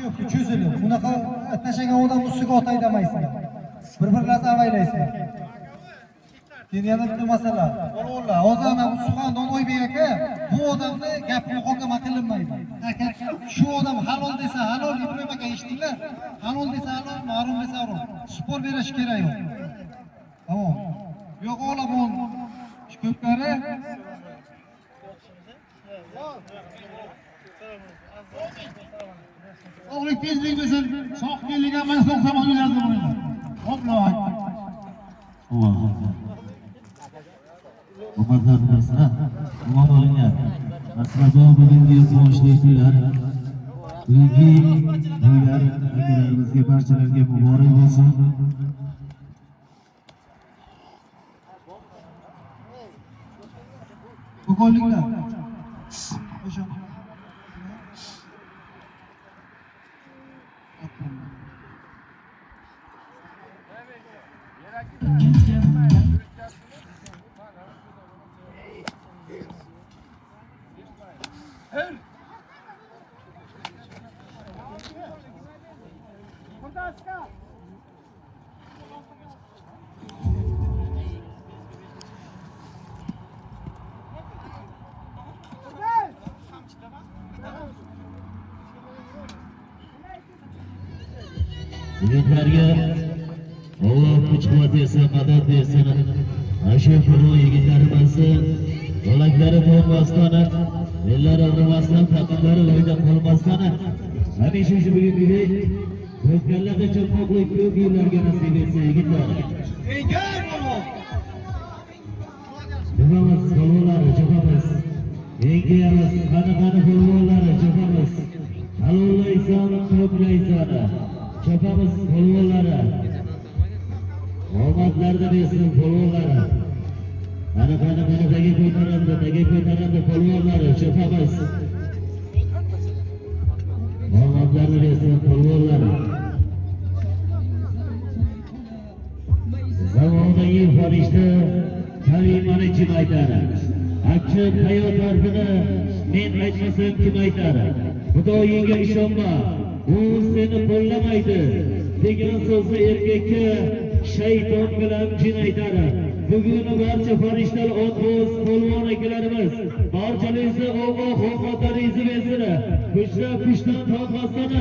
yo'q, cho'zilib. Bunaqa tashagan odam ustiga otay demaysiz. Bir-birlarni avaylaysizlar. Keyin yana bitta masala. O'g'illar, hozir ana Suxandon Oybek aka bu odamni gapini muhokama qilinmaydi. Shu odam halol desa halol, Ibrohim aka eshitdinglar? Halol desa halol, harom desa harom. Spor berish kerak yo'q. Tamam. Yo'q o'g'lim, shu ko'pkari o'g'li tezlik bilsin, soqchilikga men so'qsam o'ylardim buni. Hopla. Alloh. Hurmatli do'stlar, omon bo'linglar. Aslida bugungi quvonchli kunlar, bugungi to'ylar akalarimizga barchalarga muborak bo'lsin. Qo'qonliklar. O'sha. Yigitlarga Alloh kuch-quvvat bersin, madad bersin. Ashu pulli yigitlarimiz yo'laklari bo'lmasdan, ellari og'rimasdan, taqinlari loyda qolmasdan, hamisha shu buyuklik ko'plarga cho'qmoqlik ko'p yillarga nasib etsin yigitlar. Chopamiz polvonlar, chopamiz. Engiyamiz, qani polvonlar, chopamiz. Halollaysan, ko'playsan. Chopamiz polvonlari. Omadlarni bersin polvonlari. Qani dagi ko'tarandi polvonlari, chopamiz. Omadlarni bersin polvonlari. Zamonaviy farishta kalimani kim aytadi? Achchiq hayot dardini men aytmasam kim aytadi? Xudoyingga ishonma, u seni qo'llamaydi degan so'zni erkakka shayton bilan jin aytadi. Bugun barcha farishtalar o'tmiz polvon akalarimiz barchalaringizni Alloh xotirlaringizni bersin. Kuchdan tortmasdan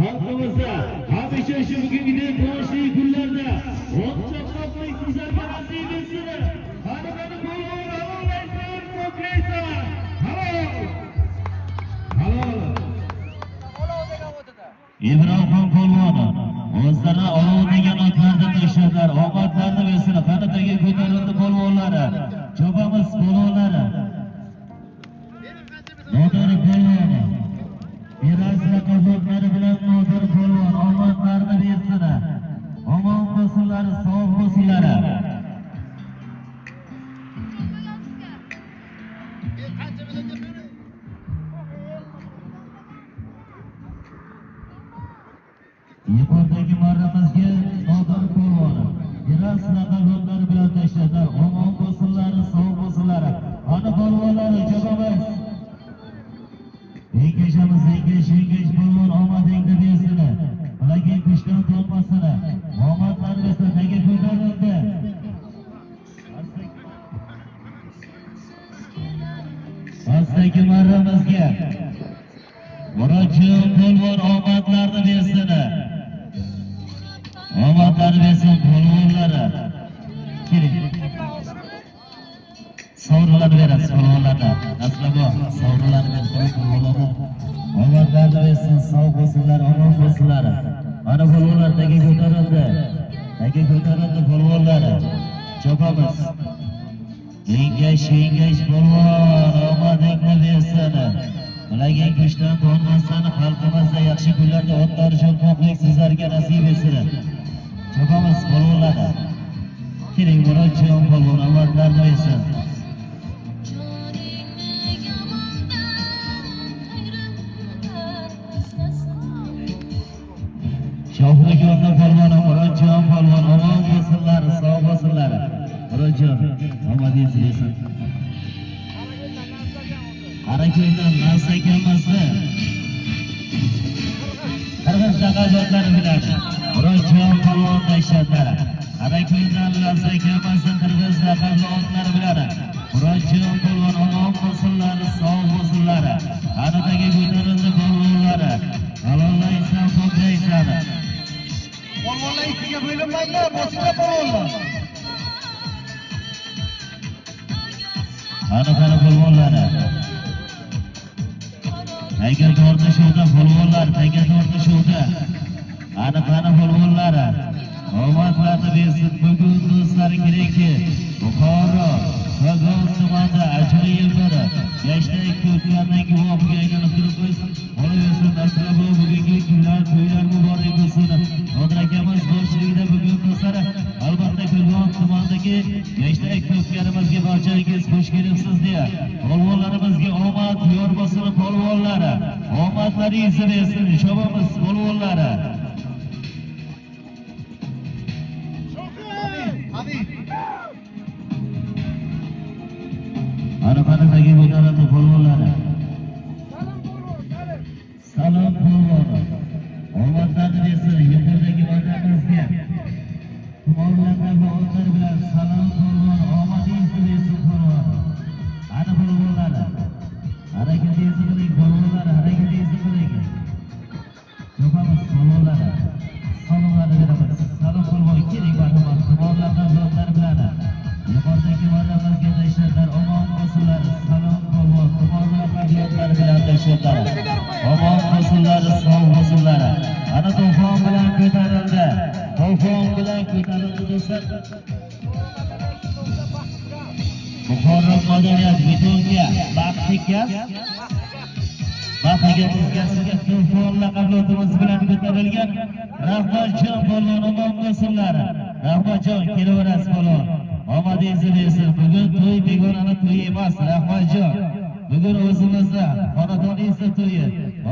xalqimizda hamisha shu bugungidek quvonchli kunlarda o'tchoqlik sizlarga nasib etsin. Qani polvon halollaysan, ko'playsan. Halol. Ibrohim polvoni o'zlari olov degan otlarda turishadilar. Omadlarni bersin. Qanidagi ko'tarildi polvonlari. Chopamiz polvonlari. Nodir polvoni. Miras raqobatlari bilan Nodir polvon omadlarni bersin. Omon bo'lsinlar, sog' bo'lsinlar. Yuqoridagi marramizga Nodir polvoni miras raqobatlari bilan tashladilar. Omon bo'lsinlar, sog' bo'lsinlar. Qani polvonlar, chopamiz. Engashamiz, engash polvon omadingni bersin. Ularga kuchdan tortmasin. Omadlar bersin, nega ko'tarildi? Pastdagi marramizga Murodjon polvon omadlarni bersin. Omadlarni bersin polvonlari. Keling. Sovrinlarni berasiz polvonlarga. Aslida sovrinlarni bersin polvonlarga. Omadlarni bersin, sog' bo'lsinlar, omon bo'lsinlar. Mana polvonlar nega ko'tarildi? Nega ko'tarildi polvonlar? Chopamiz. Engash polvon omadingni bersin. Ularga kuchdan qo'nmasdan xalqimizda yaxshi kunlarda otlar cho'qmoqlik sizlarga nasib etsin. Chopamiz polvonlar. Keling, Murodjon polvon omadlarni bersin. Shohruxxon polvon, Murodjon polvon omon bo'lsinlar, sog' bo'lsinlar. Murodjon, omadingiz bersin. Harakatdan narsa kelmasdi. qirg'iz taqazotlari bilan Murodjon polvon tashladlar. Harakatdan lazza kelmasin qirg'iz taqazotlari bilan Murodjon polvon omon bo'lsinlar, sog' bo'lsinlar. Anadagi ko'tarildi polvonlari. Alollaysan, to'playsan. Polvonlar ikkiga bo'linmanglar, bosinglar polvonlar. Qani polvonlari. Taga tortishuvda polvonlar, taga tortishuvda. Qani polvonlari. Omadlarni bersin bugun do'stlar kerakki. Buxoro, Kogon tumanida ajoyib bir yoshlik ko'plardan guvohiga aylanib turibmiz. Qolaversin dastlab bugungi kunlar to'ylar muborak bo'lsin. Nodir akamiz boshchiligida bugun do'stlar albatta Kogon tumanidagi yoshlik ko'plarimizga barchangiz xush kelibsiz deya polvonlarimizga omad yor bo'lsin polvonlari. Omadlaringizni bersin shabamiz polvonlari. Arqanidagi ko'tarildi polvonlari. Salom polvon. Omadlarni bersin yuqoridagi vatanimizga. Tumorlardan va otlar bilan salom polvon. Omadingizni bersin polvon. Ana polvonlari. Harakatingizni qiling polvonlari, harakatingizni qiling. Chopamiz polvonlari. Salomlarni beramiz. Salom polvon keling marhamat. Tumorlardan va otlar bilan yuqoridagi vatanimizga tashladlar. Omon bo'lsinlar. Salom polvon. Tumorlardan yo'llari bilan tashladlar. Omon bo'lsinlar, sog' bo'lsinlar. Ana to'fon bilan ko'tarildi. To'fon bilan ko'tarildi do'stlar. Buxoro madaniyat betonga baxtiga sizga to'fon laqabli otimiz bilan ko'tarilgan Rahmatjon polvon omon bo'lsinlar. Rahmatjon kelaverasiz polvon. Omadingizni bersin. Bugun to'y begonani to'yi emas, Rahmatjon. Bugun o'zimizda xonadoningizda to'yi.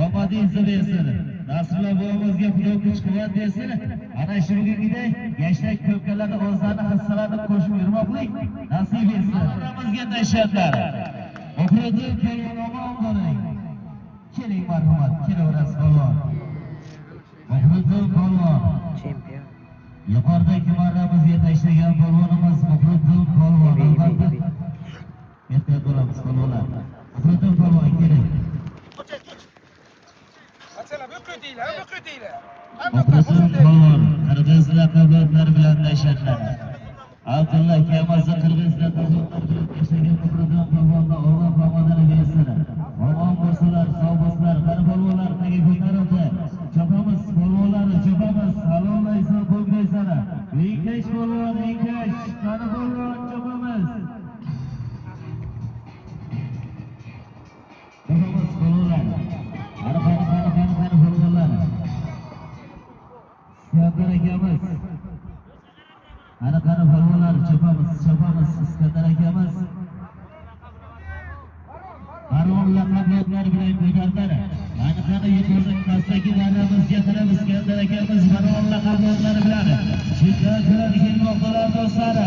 Omadingizni bersin. Nasrullo buvamizga Xudo kuch-quvvat bersin. Ana shu bugungidek yoshlik ko'pkalarni o'zlarini hissalarini qo'shib yurmoqlik nasib etsin. Bizga tashladlar. Oxirida polvon omon bo'ling. Keling marhamat, kelaverasiz polvon. Oxirida polvon. Chempion. Yuqoridagi marramizga tashlagan polvonimiz Muhriddin polvon. Albatta ehtiyot bo'lamiz polvonlar. Muhriddin polvon keling. Muhriddin polvon qirg'iz laqablari bilan tashladlar. Abdulla Kamazza qirg'iz laqablari bilan tashlagan Muhriddin polvonga Alloh omadini bersin. Omon bo'lsinlar, sog' bo'lsinlar. Qani polvonlar taga ko'tarildi. Chopamiz polvonlarni, chopamiz. Salomlaysan, qo'ymaysan. Engash polvon, engash. Qani polvon, chopamiz. Chopamiz polvonlar. Qani polvonlar. Iskandar akamiz. Qani polvonlar, chopamiz. Iskandar akamiz. Baron laqablari bilan ko'tarildi. Qani yuqorida pastdagi varramizga qarab Iskandar akamiz baron laqablari bilan shiddat bilan kelmoqdalar do'stlar.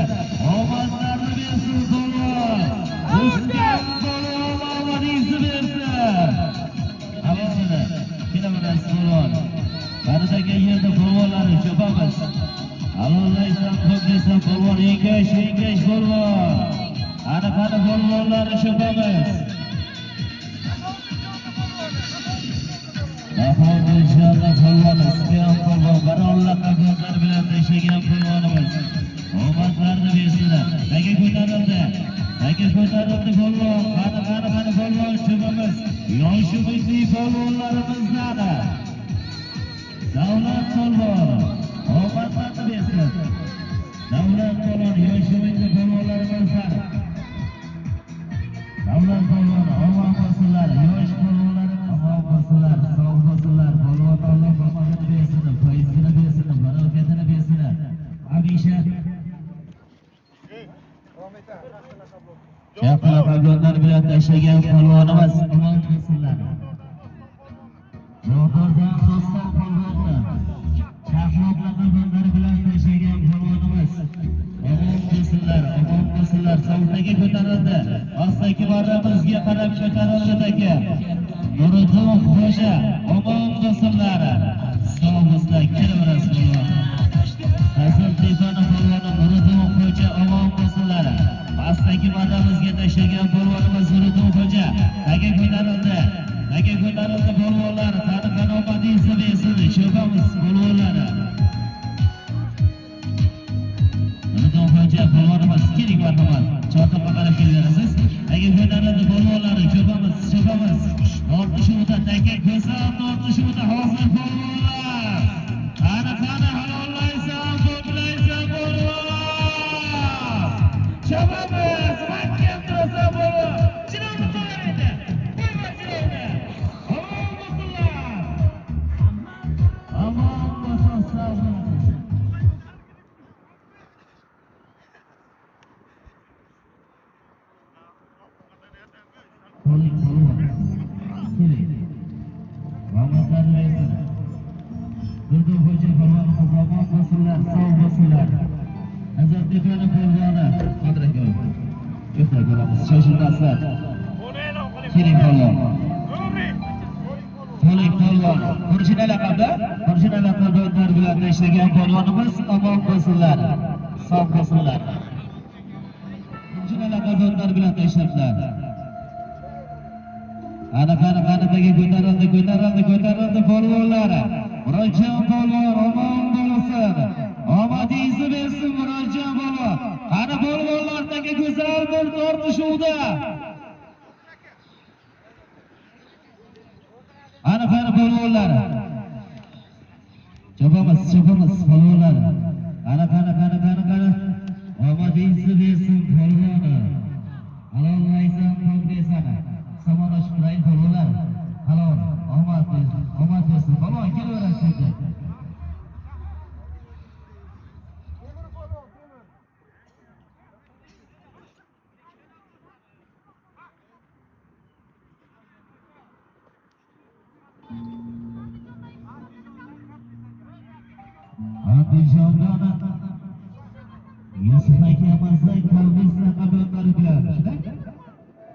Omadlarni bersin polvon. Iskandar polvon omadingizni bersin. Alohida kelaverasiz polvon. Qaridagi yerda polvonlarni chopamiz. Alollaysan, qo'ymaysan polvon, engash polvon. Ana polvonlarni chopamiz. Rahmat inshaalloh polvonimiz, Iskandar polvon baron laqablari bilan tashlagan polvonimiz. Omadlarni bersinlar. Taga ko'tarildi polvon. Qani polvon chopamiz. Yoshi milliy polvonlarimizdan Davlat polvon omadlarni bersin. Davlat polvon yoshi milliy polvonlarimizdan Davlat polvon omon bo'lsinlar. Yosh polvonlarimiz omon bo'lsinlar, sog' bo'lsinlar. Polvon Alloh omadini bersin, foizini bersin, barakatini bersin. Abisha Shaqala qablonlar bilan tashlagan polvonimiz omon bo'lsinlar. Yo'g'irdan do'stlar polvonni Shahmoqlar qablonlar bilan tashlagan polvonimiz omon bo'lsinlar. Savdaga ko'tarildi. Ostaki marramizga qarab ko'tarildi taka. Nuriddin Xo'ja omon bo'lsinlar. Sog' bo'lsinlar, kelaverasiz polvon. Haziltepani polvoni Nuriddin Xo'ja omon bo'lsinlar. Pastdagi madamizga tashlagan polvonimiz Nuriddin Xo'ja taga ko'tarildi. Taga ko'tarildi polvonlar. Qani omadingizni bersin, cho'pamiz polvonlar. Nuriddin Xo'ja polvonimiz keling marhamat. Chortoqqa qarab kelaverasiz. Taga ko'tarildi polvonlar, cho'pamiz. Tortishuvda taga ko'sam, tortishuvda hozir polvonlar. Qani halollaysan, to'playsan polvon. Cho'pamiz, mahkam tursa polvon. Chiroqni qo'yadi. Amon bo'lsin, sog' bo'lsin. Qo'ling polvon. Keling. Rahmatlar bersin. Nuriddin Xo'ja polvonimiz omon bo'lsinlar, sog' bo'lsinlar. Haziltepani polvoni qadr aka. Ko'proq ko'ramiz, shoshilmasdan. Keling polvon. Qo'ling polvon. Qurshina laqabda o'tlar bilan tashlagan polvonimiz omon bo'lsinlar, sog' bo'lsinlar. Qurshina laqabda o'tlar bilan tashladilar. Qani ko'tarildi polvonlar. Murodjon polvon omon bo'lsin. Omadingizni bersin Murodjon polvon. Qani polvonlardagi go'zal bir tortishuvda. Qani polvonlar. Chopamiz polvonlar. Qani. Omadingizni bersin polvon. Halollaysan, to'playsan. Samon ochib turaylik polvonlar. Halol, omad bersin. Polvon kelaverasiz. Andijondan Yusuf akamizning Kalbis laqablari bilan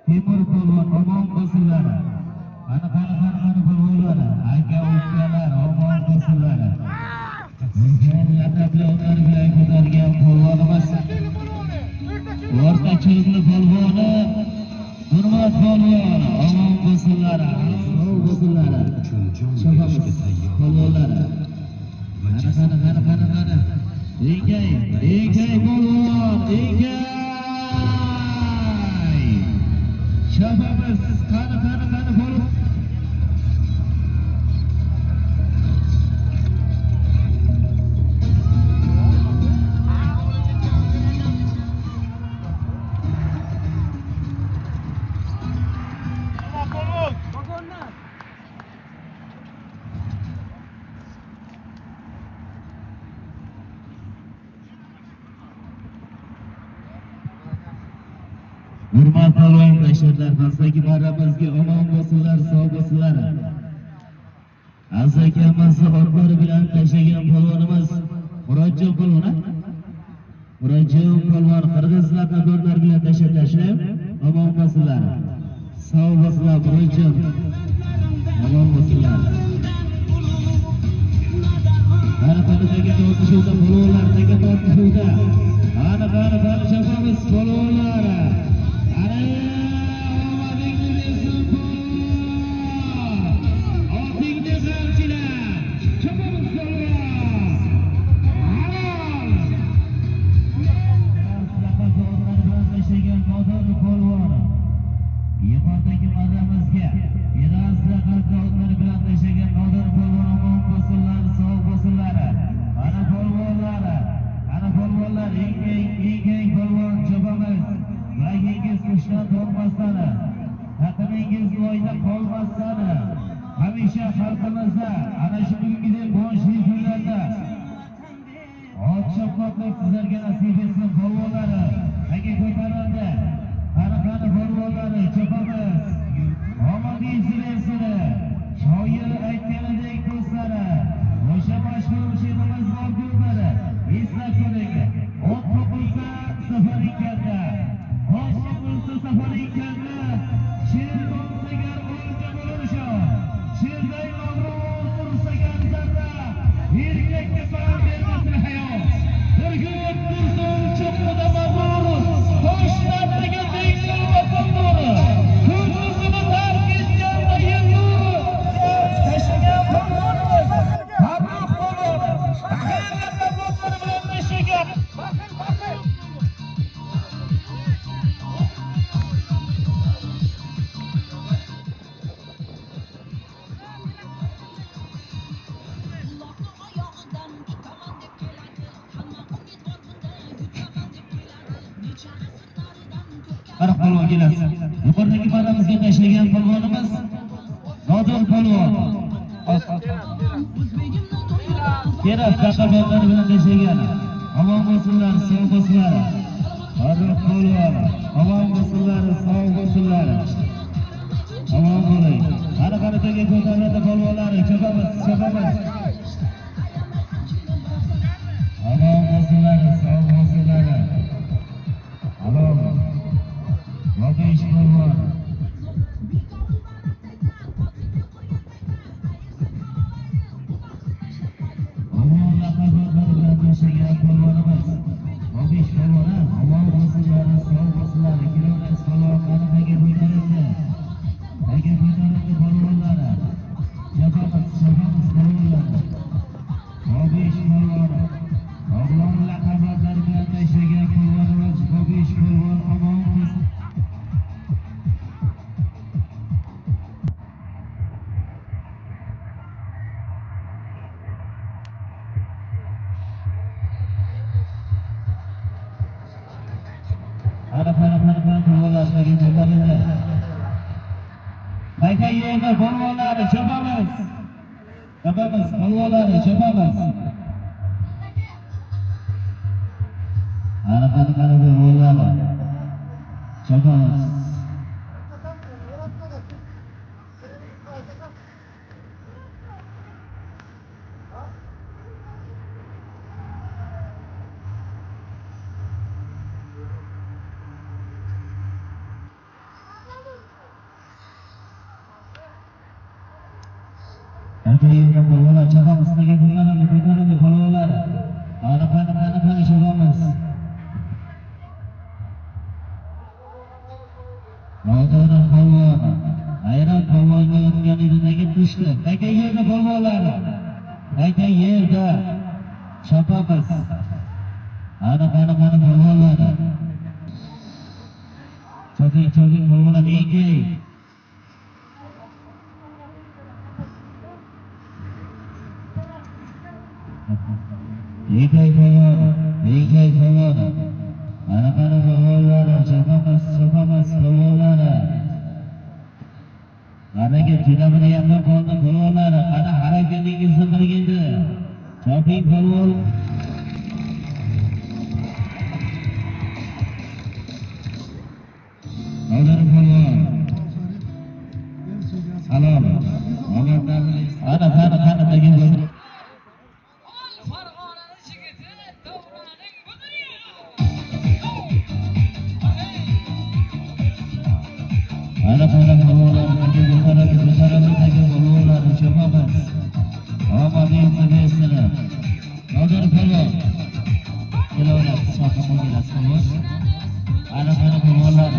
Temur polvon omon bo'lsinlar. Qani polvonlar, aka-ukalar omon bo'lsinlar. Bizning laqablar bilan ko'targan polvonimiz O'rta Chirmli polvoni Hurmat polvon omon bo'lsinlar, sog' bo'lsinlar. Cho'pamiz polvonlar. Qani. Engay polvon, engay. Cho'pamiz, qani polvon. Hurmat polvon tashlarlar, pastdagi marramizga omon bo'lsinlar, sog' bo'lsinlar. Aziz akamiz orqalari bilan tashlagan polvonimiz Murodjon polvon. Murodjon polvon qirg'iz laqablar bilan tashlab, omon bo'lsinlar. Sog' bo'lsinlar Murodjon. Omon bo'lsinlar. Qani tortishuvda polvonlar, tortishuvda. Qani chopamiz polvonlar. Yuqoridagi marramizga Miraz laqablari bilan tashlagan Nodir polvon omon bo'lsinlar, sog' bo'lsinlar. Qani polvonlar, engay polvon chopamiz. Lagingiz ushdan to'g'masdan, taqimingiz loyda qolmasdan, hamisha xalqimizda ana shu kungidek quvonchli kunlarda oqshomqoqlik sizlarga nasib etsin polvonlar. Taga ko'tarildi. Qani polvonlar, chopamiz. Omadingizni bersin. Shoir aytganidek do'stlari, o'sha mashhur she'rimiz bor-ku, eslab ko'ring. Ot qo'qilsa safaring katta. Ot qo'qilsa safaring katta. She'r bo'lsa gar o'lja bo'lur shon. Qara polvon kelasiz. Yuqoridagi paramizga tashlagan polvonimiz Nodir polvon. Kerak taqaboqlar bilan tashlagan. Omon bo'lsinlar, sog' bo'lsinlar. Farruh polvon, omon bo'lsinlar, sog' bo'lsinlar. Omon bo'ling. Qara-qarataga ko'tariladi polvonlari, chopamiz. Omon bo'lsinlar, sog' bo'lsinlar. Omon. Yo'qish polvon. Omon laqablar bilan tashlagan polvonimiz. Yo'qish polvon, omon bo'lsinlar, sog' bo'lsinlar. Kilometr polvon qanaqaga ko'tarildi. Agar ko'tarildi polvonlar. Chopamiz polvonlar. Yo'qish polvon. Omon laqablar bilan tashlagan polvonimiz. Yo'qish polvon omon bo'lsin. Qayta yerda polvonlari chopamiz. Polvonlari chopamiz. Qara polvonlar. Chopamiz. Qayta polvonlar chopamiz. Ko'tarildi polvonlar. Qara chopamiz. Nodir polvon. Ayron polvonga o'tgan edidagi tushdi. Qayta yerda polvonlar. Qayta yerda chopamiz. Qara polvonlar. Cho'king polvonlar engay. Engay polvon. Qara polvonlar. Chopamiz polvonlar. Qaraga finalga yaqin qoldi polvonlar. Qara harakatingizni qilganda. Choping polvon. Nodir polvon. Salom. Qara tegin. Ana polvonlar polvonlar chopamiz. Omadingiz bersin. Nodir polvon. Kelayapsiz, chopib kelasiz. Ana polvonlar.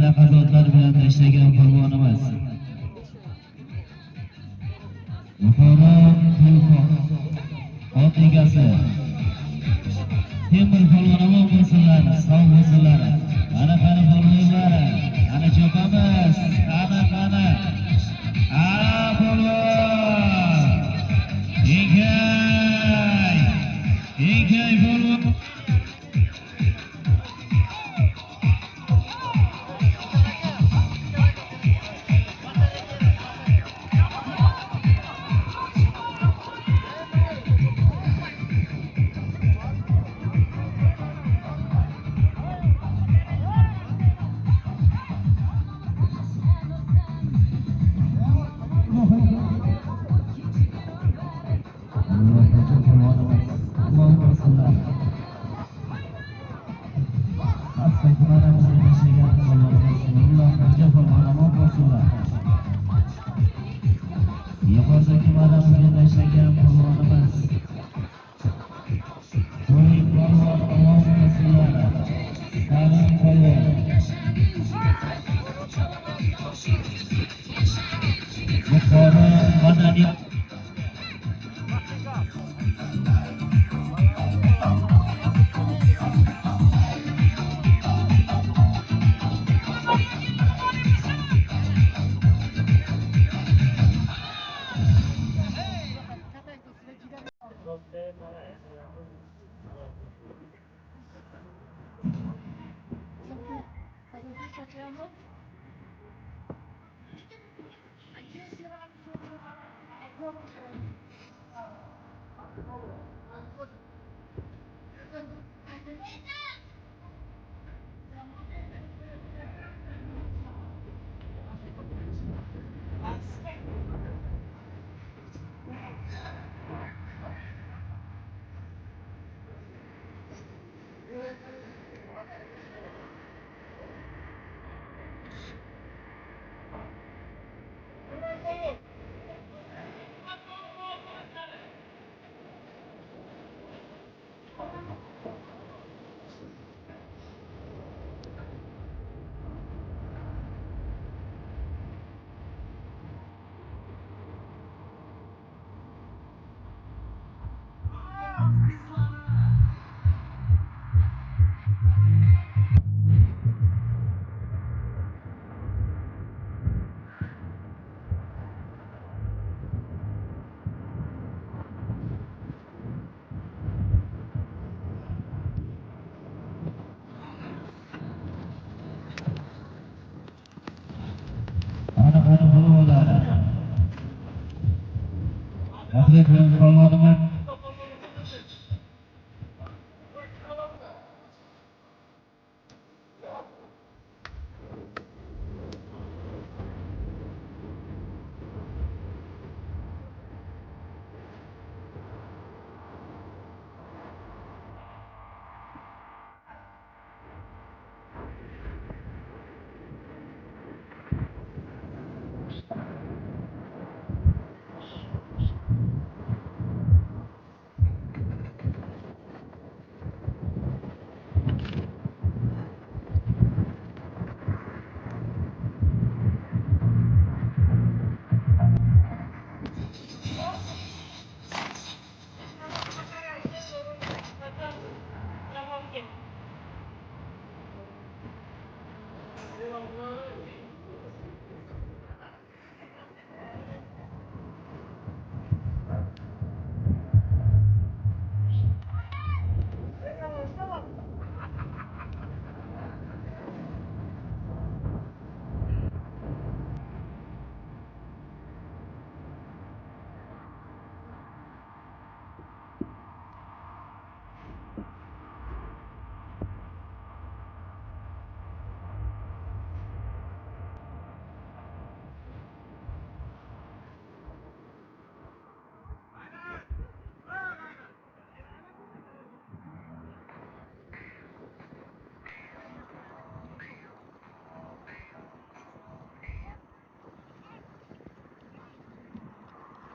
Lafazotlar bilan tashlagan polvonimiz. Yuqori ot egasi. Temir polvon omon bo'lsinlar, sog' bo'lsinlar. Ana polvonlar. Ana chopamiz. Ana. Polvon. Engay polvon. Ko'rsaki maramiga tashlagan polvonimiz. To'yib polvon ovozini silladi. Salim polvon. Yuqori madaniy ana polvonlar. Rahmat bilan polvonimiz.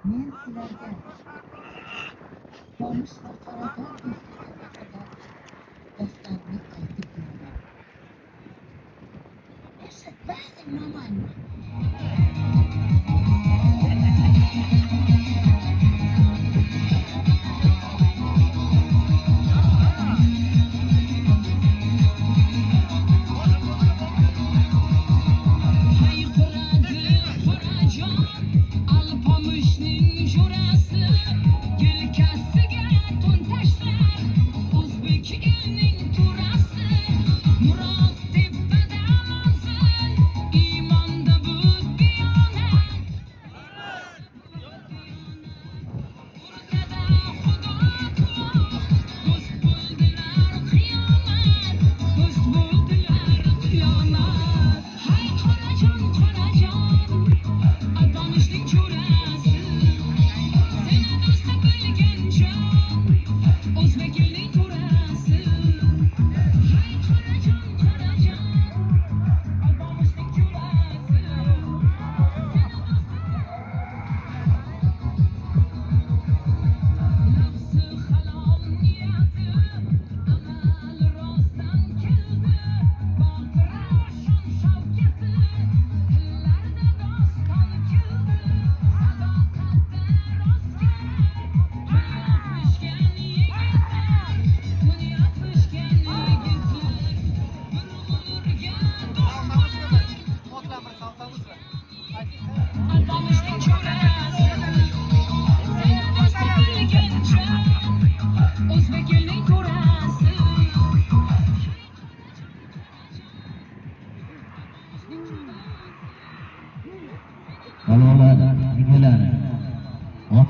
Men sizlarga Xomush va Qorador do'stligi haqida dostonni aytib beraman. Eshitmaysizmi, momoni?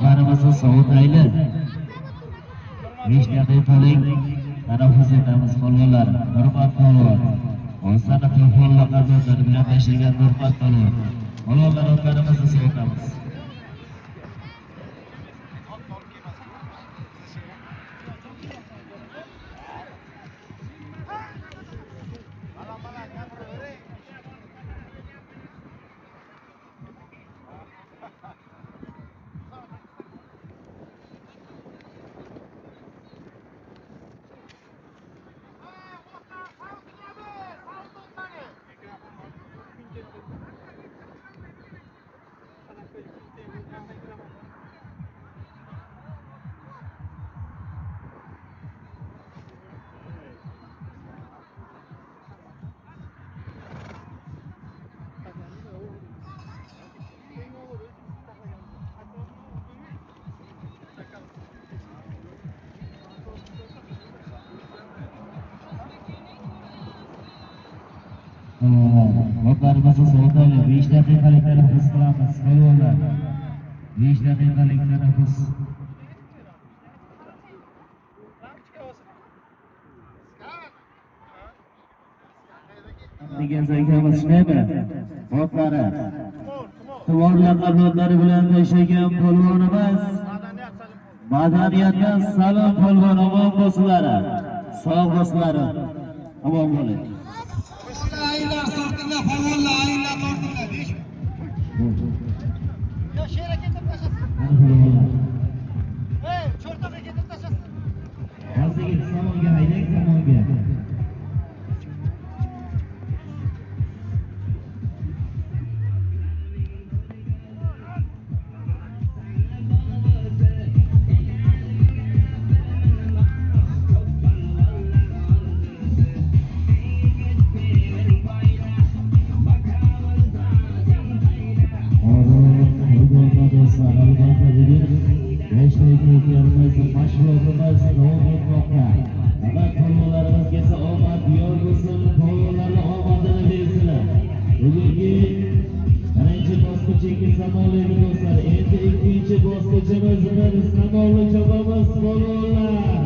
otlarimizni sovutayli. 5 daqiqalik tanaffus etamiz polvonlar. Hurmat polvon. O'zlari to'g'ri qadrdor bilan tashlagan hurmat polvon. Polvonlar otlarimizni sovutamiz. Otlarimizni sovutayli. 5 daqiqalik tanaffus qilamiz polvonlar. 5 daqiqalik tanaffus. degan zaykamiz shunaymi? Botlari. Tumor laqablari bilan tashlagan polvonimiz. Madaniyatdan salom polvon omon bo'lsinlar. Sog' bo'lsinlar. Omon bo'ling. Aylar sortinlar, polvonlar, aylar sortinlar. Yo, she'ra ketib tashasin. Hey, cho'rtaga ketib tashasin. Hozirgi samonga haydang, samonga. Mashg'ulotimiz davom etmoqda. Navbat polvonlarimizga esa omad yor bo'lsin, polvonlarga omadini bersinlar. Bugungi birinchi bosqich ikki samolyotli do'stlar. Endi ikkinchi bosqichimiz bir samolyot chopamiz polvonlar.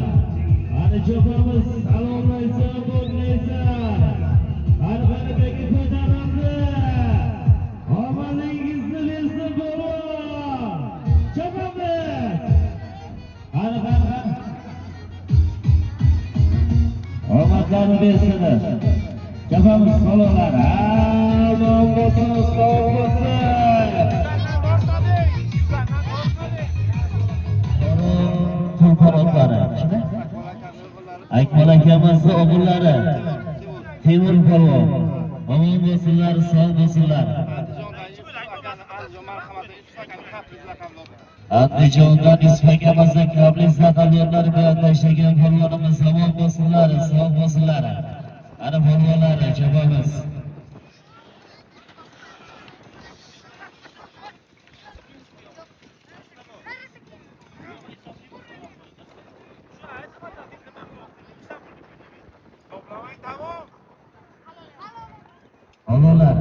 Ana chopamiz, salomlaysan, bo'lmaysan. Har-biriga ko'tarildi. Omadingizni bersin polvon. Chopamiz. Omadlarni bersinlar. Chopamiz polvonlar. Omon bo'lsin, sog' bo'lsin. Tulpor otlari. Akmal akamizni o'g'illari. Temur polvon. Omon bo'lsinlar, sog' bo'lsinlar. Andijondan Yusuf akamizni kabliz laqablari bilan tashlagan polvonimiz omon bo'lsinlar, sog' bo'lsinlar. Ana polvonlar chopamiz. Polvonlar,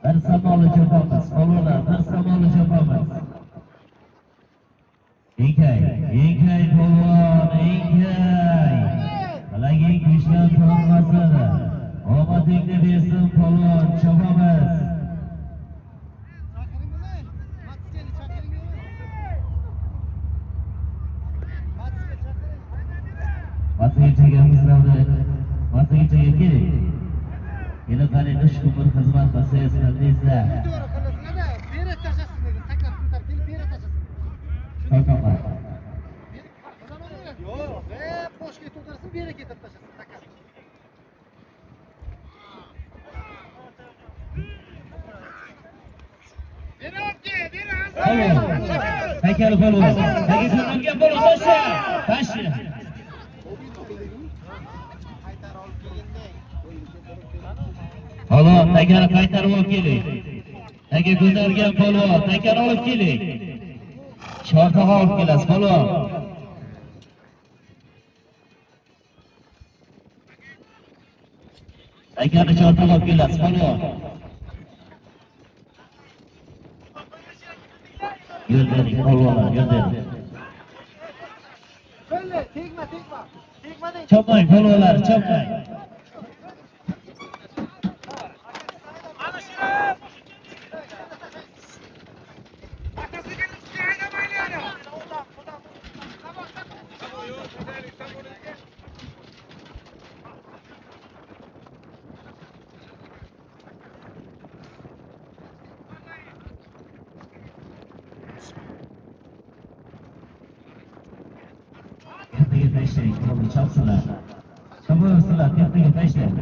bir samoli chopamiz. Polvonlar, bir samoli chopamiz. Enkay polvon, enkay. Balaging kuchdan tormasin. Omadingni bersin polvon, chopamiz. Masgachaga keling. Yana qani ish kubur xizmat qilsangiz deysizlar. Beri tashasin dedim. Taklif ko'tarib kelib beri tashasin. To'xtanglar. Yo'q, boshga to'ldirsin, beri ketib tashasin. Taklif. Haykal polvon. Haykal polvon tasha. Polvon, takani qaytarib olib keling. Taka ko'targan polvon, takani olib keling. Chortaga olib kelasiz polvon. Takani chortaga olib kelasiz polvon. Yo'l bering, polvonlar, yo'l bering. Chopmang, polvonlar, chopmang. Ketiga tashlang, qo'lni chopsinlar. Chopsinlar, ketiga tashlang.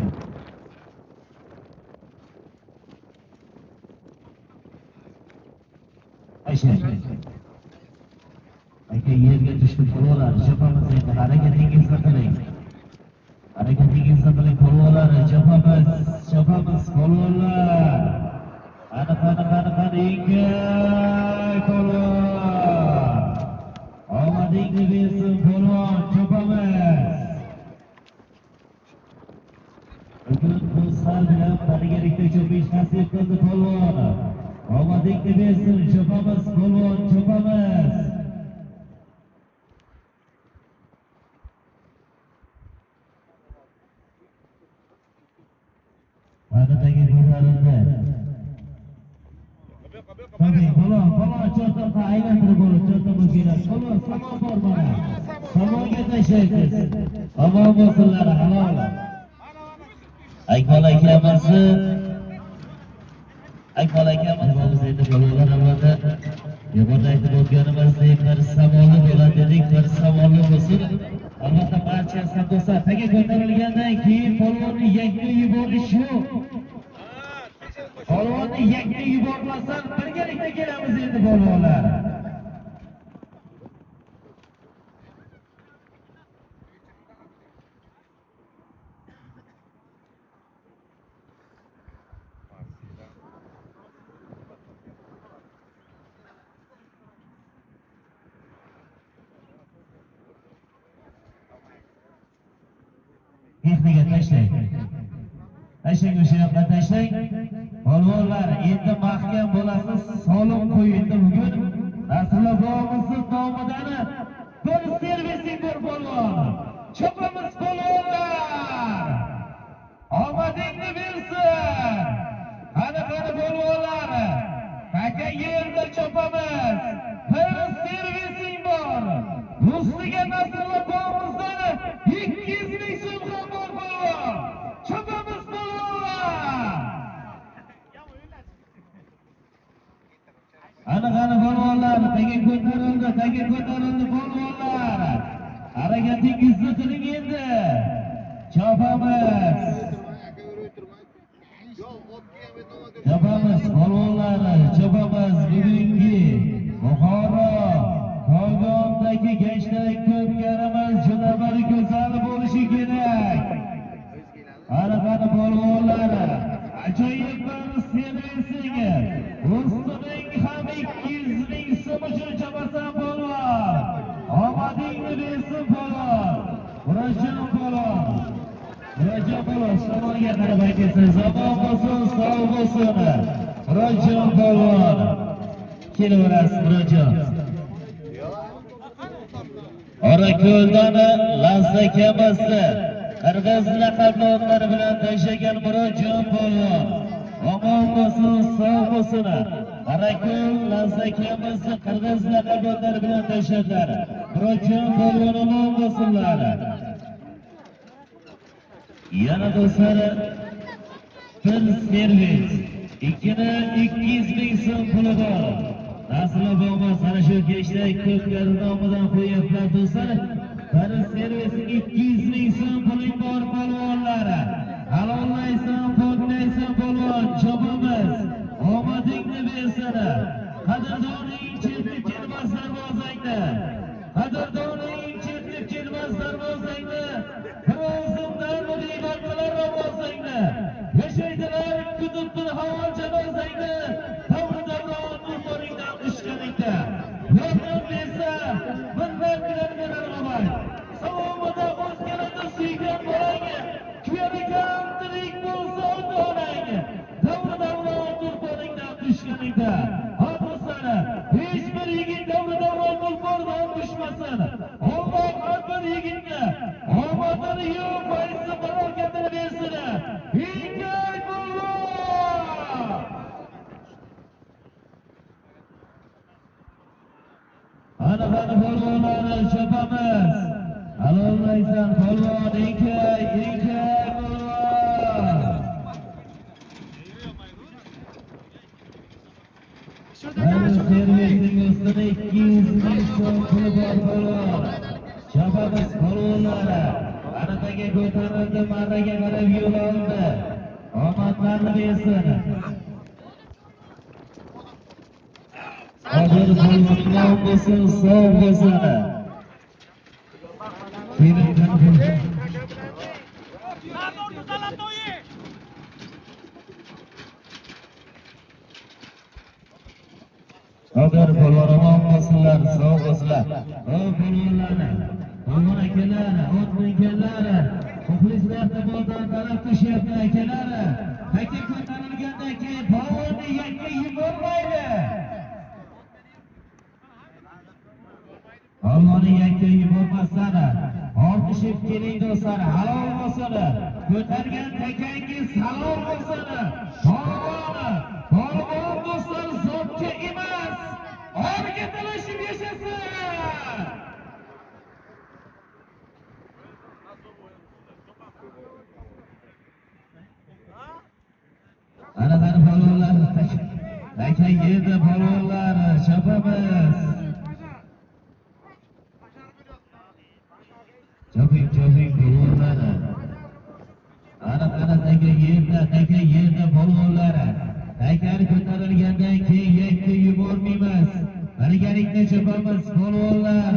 Tashlang. Aka yerga tushdi polvonlar, chopamiz endi, harakatingizni qiling. Harakatingizni qiling polvonlar, chopamiz polvonlar. Qani, engay polvon. Omadingni bersin polvon, chopamiz. Bugun bu sal bilan birgalikda chopish nasib qildi polvon. Omadingni bersin, chopamiz polvon, chopamiz. Va'dadagi ko'tarildi. Tabii, polvon cho'rtoqqa aylantirib bo'lib, cho'rtoqqa keladi. Polvon, samon bor mana. Samonga tashlaysiz. Omon bo'lsinlar, halol. Akmal akamiz biz endi polvonlar albatta yuqorida aytib o'tganimizdek bir savolli bo'ladi dedik, bir savolli bo'lsin. Albatta barcha sabdo'stlar taga ko'tarilgandan keyin polvonni yakka yuborish yo'q. Polvonni yakka yubormasdan birgalikda kelamiz endi polvonlar. Texnika tashlang. Tashlang, o'sha yoqqa tashlang. Polvonlar, endi mahkam bo'lasiz, solim qo'yindi bugun. Nasrullo bobomizning nomidan bir servising bor polvon. Chopamiz polvonlar. Omadingni bersin. Qani polvonlar. Taka yerda chopamiz. Bir servising bor. Ustiga Nasrullo bobomizdan 200 ming so'm ham bor polvon. Chopamiz polvonlar. Qani polvonlar, taga ko'tarildi polvonlar. Harakatingizni qiling endi. Chopamiz. Chopamiz polvonlar, chopamiz. Bugungi Buxoro Kogondagi gençlik ko'pkarimiz juda bir go'zal bo'lishi kerak. Qani polvonlar, ajoyib bir servising. Ustining ham 200 ming so'm uchun chapasan polvon. Omadingni bersin polvon. Murodjon polvon, samonga qarab aytasiz. Omon bo'lsin, sog' bo'lsin. Murodjon polvon. Kelaverasiz Murodjon. Orako'ldan Lazzakamiz qirg'iz laqabli otlari bilan tashlagan Murodjon polvon. Omon bo'lsin, sog' bo'lsin. Orako'l Lazzakamiz qirg'iz laqabli otlari bilan tashladilar. Murodjon polvon omon bo'lsinlar. Yana do'stlar, bir servis. Ikkini 200 ming so'm puli bor. Nasrullo bobomiz ana shu gençlik ko'pkari nomidan qo'yaplar do'stlar. Bir servising 200 ming so'm puling bor polvonlar. Halollaysan, poklaysan polvon, chopamiz. Omadingni bersin. Qadrdoning chetib kelmas darvozangni. Qadrdoning chetib kelmas darvozangni. O'zimdan g'iybat qilar ovozingni. Yashaydilar kutib bir havol janozangni. Tavridarron umringdan tushganingda. Yordam bersa, minnat bilan berar omad. Savomida o'zgalarni suygan bolang. Kuyarkan tirik bo'lsa ota-onang. Tavridarron umringdan tushganingda. Hozir hech Anaqani polvonlari chopamiz. Alolmaysan polvon enkay polvon. Mana servisning ustida 200 ming so'm puli bor polvon. Chopamiz polvonlari. Anaqaga ko'tarildi, marraga qarab yo'l oldi. Omadlarni bersin. Hozir polvon bo'lsin, sog' bo'lsin. Keling qani Hozir polvon omon bo'lsinlar, sog' bo'lsinlar. Polvonlarni, polvon akalari, ot minganlari, muxlislar tomonidan talab qilishyapti akalari. Taka ko'tarilgandan keyin polvonni yakka yubormaydi. Polvonni yakka yubormasdan ortishib keling do'stlar, halol bo'lsin. Ko'targan takangiz halol bo'lsin. Polvon do'stlar zotga emas, orga talashib yashasin. Anaqani polvonlar, taka yerda polvonlar chopamiz. Choping polvonlari. Anaqani taka yerda polvonlari. Takani ko'tarilgandan keyin yakka yubormaymiz. Birgalikda chopamiz polvonlar.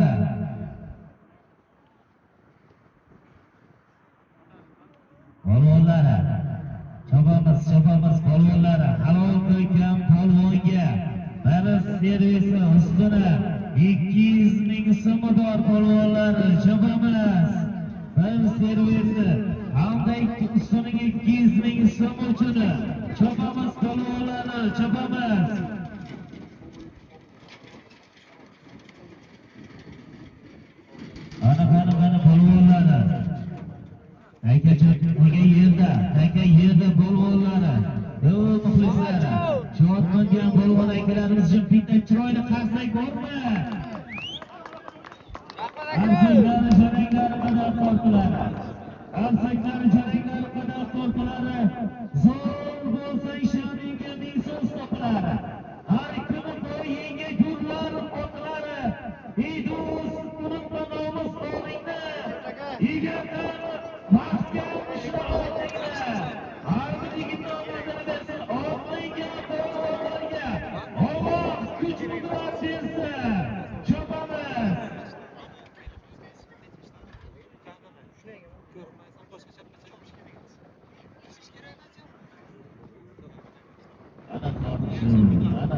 Polvonlar. Chopamiz polvonlar. Halol qo'ygan polvonga mana servisi ustida 200 ming so'm bor polvonlar. Chopamiz. Mana servisi hamda ustiga 200 ming so'm uchun chopamiz polvonlar. Chopamiz. Mana polvonlar. Taka yerda polvonlar. Muxlislar. Chotmangan polvon akalarimiz uchun bitta chiroyli qarsak bormi? Qarsaklari jaranglar qadar tortilar. Zo'r bo'lsa ishoningga ming so'z topilar. Har kuni bo'yingga gullar otilari. Ey do'st, unutma nomus o'g'lingni. Egardan baxtga ishla otingni. Har bir yigit nomini bersin, otingga, polvonlarga. Alloh kuch-qudrat bersin. Chopamiz. Ana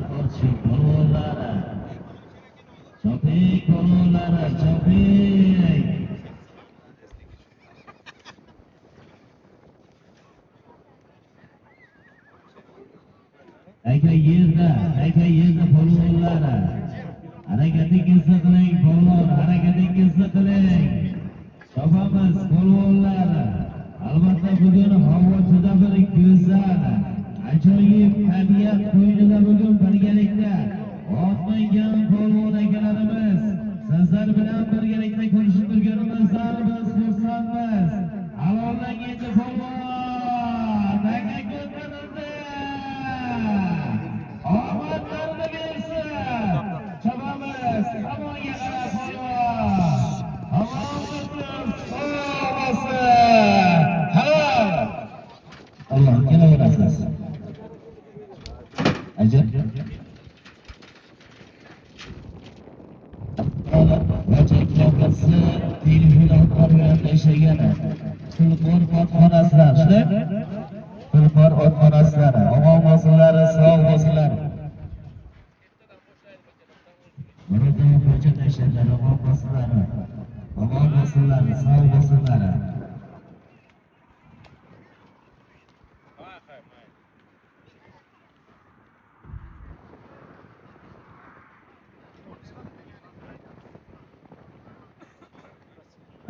qorchi polvonlari. Choping polvonlari, choping. Taka yerda polvonlari. Harakatingizni qiling polvon, harakatingizni qiling. Chopamiz polvonlar. Albatta bugun havo juda bir go'zal. Ajoyib tabiat qo'ynida bugun birgalikda ot mingan polvon akalarimiz sizlar bilan birgalikda ko'rishib turganimizdan biz xursandmiz. Halollang endi polvon, taka ko'tarildi. Omadlarni bersin. Chopamiz, hamoga qarab polvon. Allah kelaverasiz. Ajab. Vachaklarsi telefon bilan ishlagan. Tulpor otxonasidan, shunday? Tulpor otxonasidan. Omon bo'lsinlar, sog' bo'lsinlar. Burada ko'cha tashlagan omon bo'lsinlar. Omon bo'lsinlar, sog' bo'lsinlar.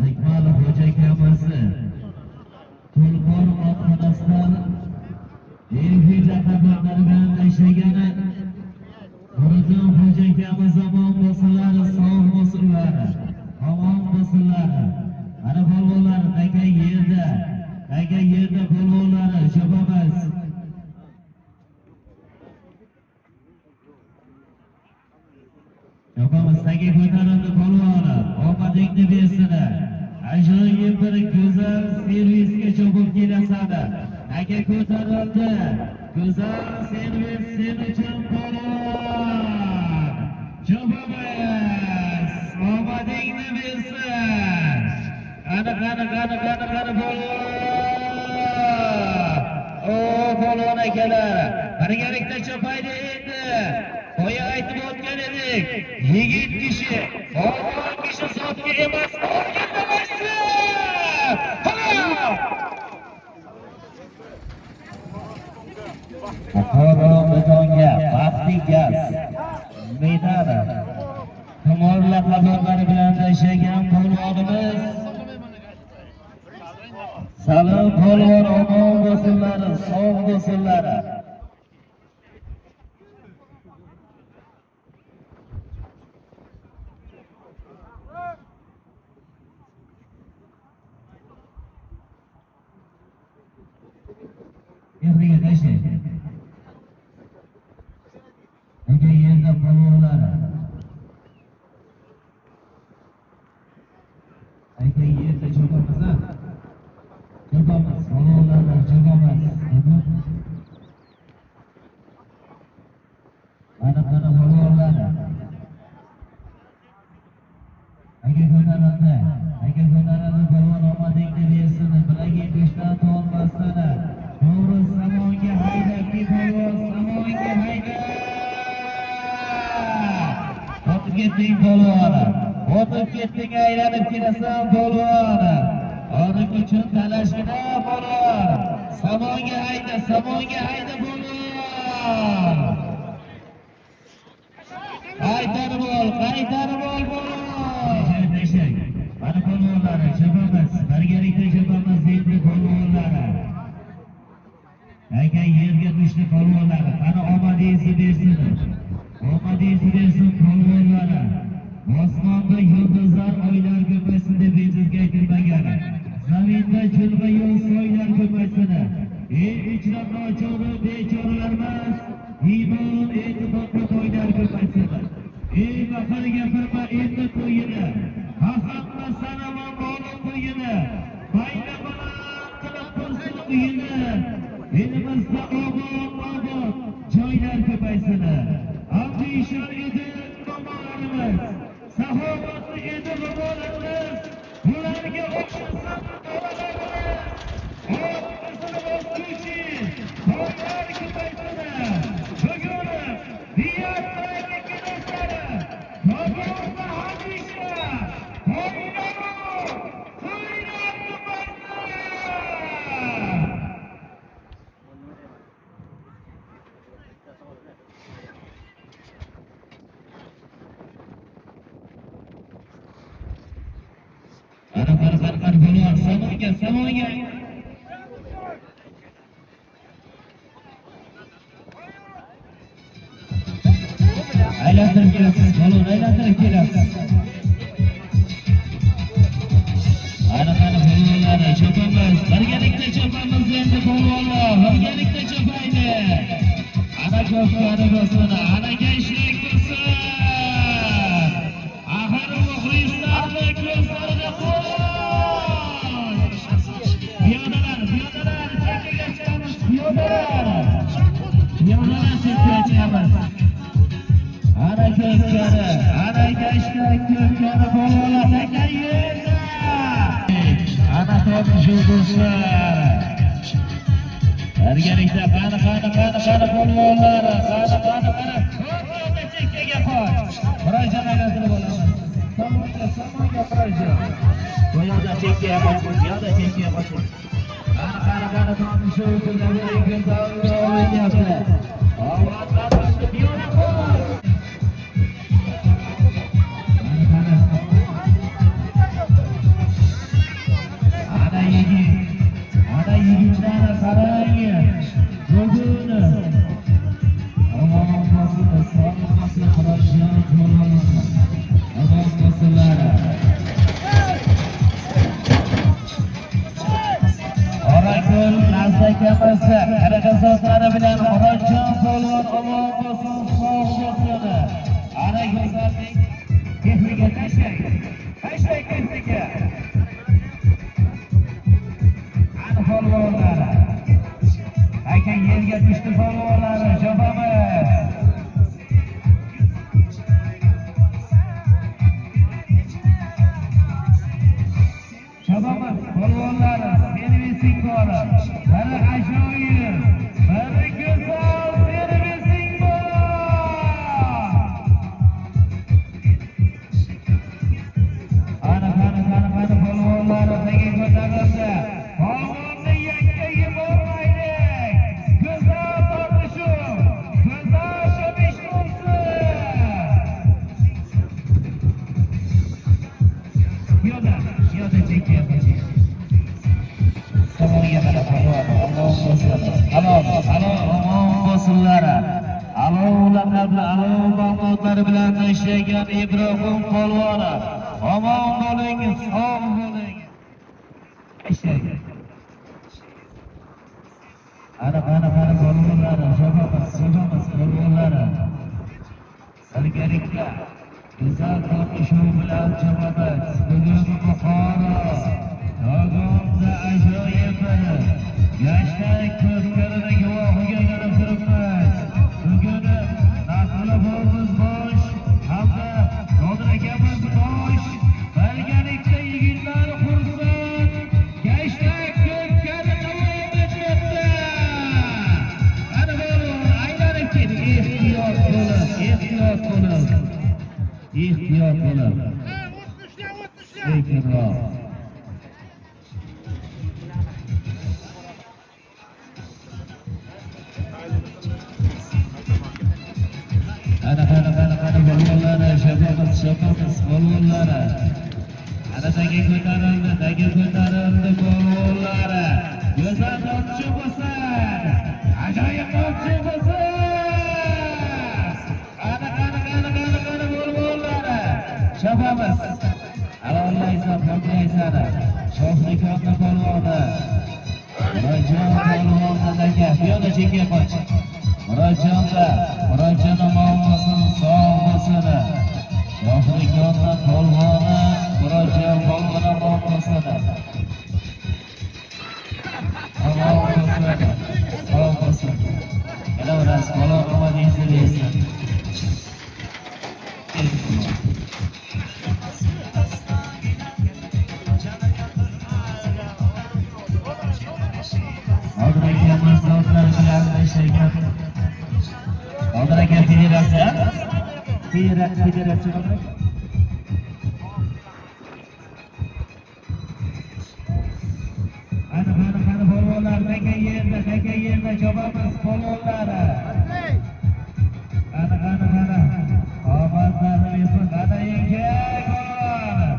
Iqbol xo'ja akamiz Tulpor otxonasidan Elfida xabarlar bilan ishlagan Murodjon xo'ja akamiz omon bo'lsinlar, sog' Aka yerda polvonlari chopamiz. Chopamiz, aka ko'tarildi polvoni. Omadingni bersinlar. Ajoyib bir go'zal servisga chopib kelasada. Aka ko'tarildi. Go'zal servis sen uchun polvon. Chopamiz. Omadingni bersin. Qani polvon. O polvon akalar, birgalikda chopaylik endi. Boya aytib o'tgan edik. Yigit kishi, olgan kishi sotga emas, olgan emasdir. Buxoro betonga baxtli gaz meydani Tumorla xabarlari bilan tashlagan polvonimiz Salom polvon omon bo'lsinlar, sog' bo'lsinlar. Yerga tashlang. Aka yerda polvonlar. Aka yerda chopamiz. Chopamiz, polvonlar chopamiz. Mana polvonlar. Aka ko'tarildi. Aka ko'tarildi, polvon omadingni bersin. Bilagi go'shtdan to'lmasdan. To'g'ri samonga haydab, polvon samonga haydab. O'tib ketding polvon. O'tib ketding, aylanib kelasan polvon. Orik uchun talashgina polvon. Samonga hayda polvon. Qaytarib ol polvon. Tashlang. Mana polvonlar chopamiz. Birgalikda chopamiz endi polvonlar. Aka yerga tushdi polvonlar. Qani omadingizni bersin. Omadingizni bersin polvonlar. Osmonda yulduzlar oylar ko'paysin deb bezizga aytilmagan. Zaminda chulg'a yo'l soylar ko'paysin. Ichlar nochora bechoralarimiz iymon e'tiborga to'ylar ko'paysin. Bahar gapirma endi to'yini. Hasanma sanama molim to'yini. Bayna baland qilib tursin uyini. Elimizda obod joylar ko'paysin. Andishon edi bobolarimiz, saxovatli edi bobolarimiz. Ularga o'xshasin bolalarimiz. Oqisini bosquchi, to'ylar ko'paysin. Bugun diyatlarga kelasari, bobomda hamisha to'ylar ko'paysin. Qani polvon, samonga. Aylantirib kelasiz, polvon, aylantirib kelasiz. Qani polvonlar, chopamiz. Birgalikda chopamiz endi polvonlar. Birgalikda chopaylik. Ana ko'pkari bo'lsin, ana gençlik bo'lsin. Axir muxlislarni ko'zlarida qo'y. Piyodalar, chekkaga chiqamiz, piyodalar chekkaga chiqamiz. Ana ko'pkari, ana gençlik ko'pkari polvonlar yerda. Ana to'p yulduzlar. Birgalikda qani polvonlar, qani. Chekkaga qoch. Murojaat aylantirib olamiz. Samonga murojaat. Yo'lda chekkaga qoch, yo'lda chekkaga qoch. Qani tomosha o'tirganlar go'zal o'ynayapti. Ovatlar piyoda qo'y. Ana yigitlar qarang. Bugun omon bo'lsin, sog' bo'lsin, murojaat bo'lsin. Omon bo'lsinlar. akamiz harakatsotlari bilan Murodjon polvon omon bo'lsin, sog' bo'lsin. Ana go'zallik texnika tashlang. Tashlang texnika. Ana polvonlar. Aka yerga tushdi polvonlari, chopamiz. Chopamiz polvonlari, servising bor. Biri ajoyib, biri go'zal servising bor. Ana polvonlari taga ko'tarildi. Polvonni yakka yubormaylik. Go'zal tortishuv, go'zal shabish bo'lsin. Yo'da chekyapti. Samoga mana polvon, omon bo'lsin. Halol, omon bo'lsinlar. Alovlar bilan, alov bag'motlari bilan tashlagan Ibrohim polvoni. Omon bo'ling, sog' bo'ling. Tashlang. Ana polvonlar, chopamiz polvonlar. Birgalikda go'zal tortishuv bilan chopamiz. Bugun Buxoro Dogonda ajoyib yoshlar ko'zlarida guvohiga aylanib turibmiz. Bugun Nasrulloboz bosh hamda Nodir akamiz bosh. Birgalikda yigitlar xursand. Yoshlar ko'zlari davom etmoqda. Ana bo'lin, aylanib keting. Ehtiyot bo'lin. Sekinroq. Ana polvonlar, chopamiz polvonlar. Ana taga ko'tarildi polvonlar. Go'zal tortchi bo'lsin. Ajoyib tortchi bo'lsin. Ana polvonlar. Chopamiz. Alollaysan, hamdaysan. Shohlikonni polvoni. Murodjon polvonni taga piyoda chekyapti. Murodjon omon bo'lsin, sog' bo'lsin. Shohlikonni polvoni, Murodjon polvon omon bo'lsin. Omon bo'lsin, sog' bo'lsin. Kelaverasiz, polvon omadingizni bersin. Nodir akamiz soatlari bilan tashlagan. Nodir aka federatsiya. Ana polvonlar taga yerda chopamiz polvonlar. Ana omadlarni bersin. Ana egay polvon.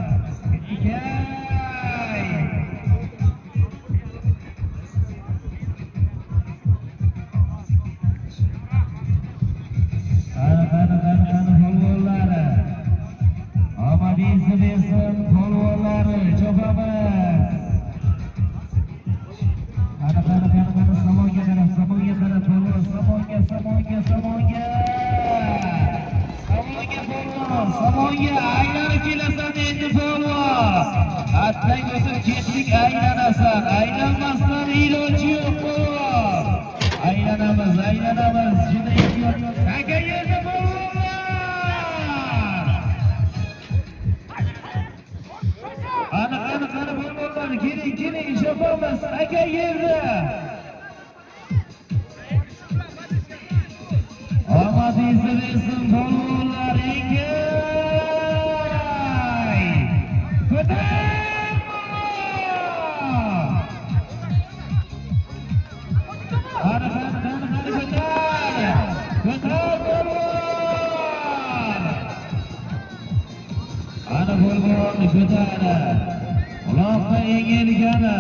Ana polvonlar. Omadingizni bersin polvonlar, chopamiz. Ana samonga taraf polvon, samonga aylanib kelasan endi polvon. Attang o'zim ketdik, aylanmasdan iloji yo'q polvon. Aylanamiz, juda ehtiyot. Taga yerda polvonlar. Ana polvonlar, keling, chopamiz, taga yerda. Omadingizni bersin polvonlar, engay. Ko'tar! Ana ko'tar polvon. Ana polvonni ko'tar. Uloqqa egilgani,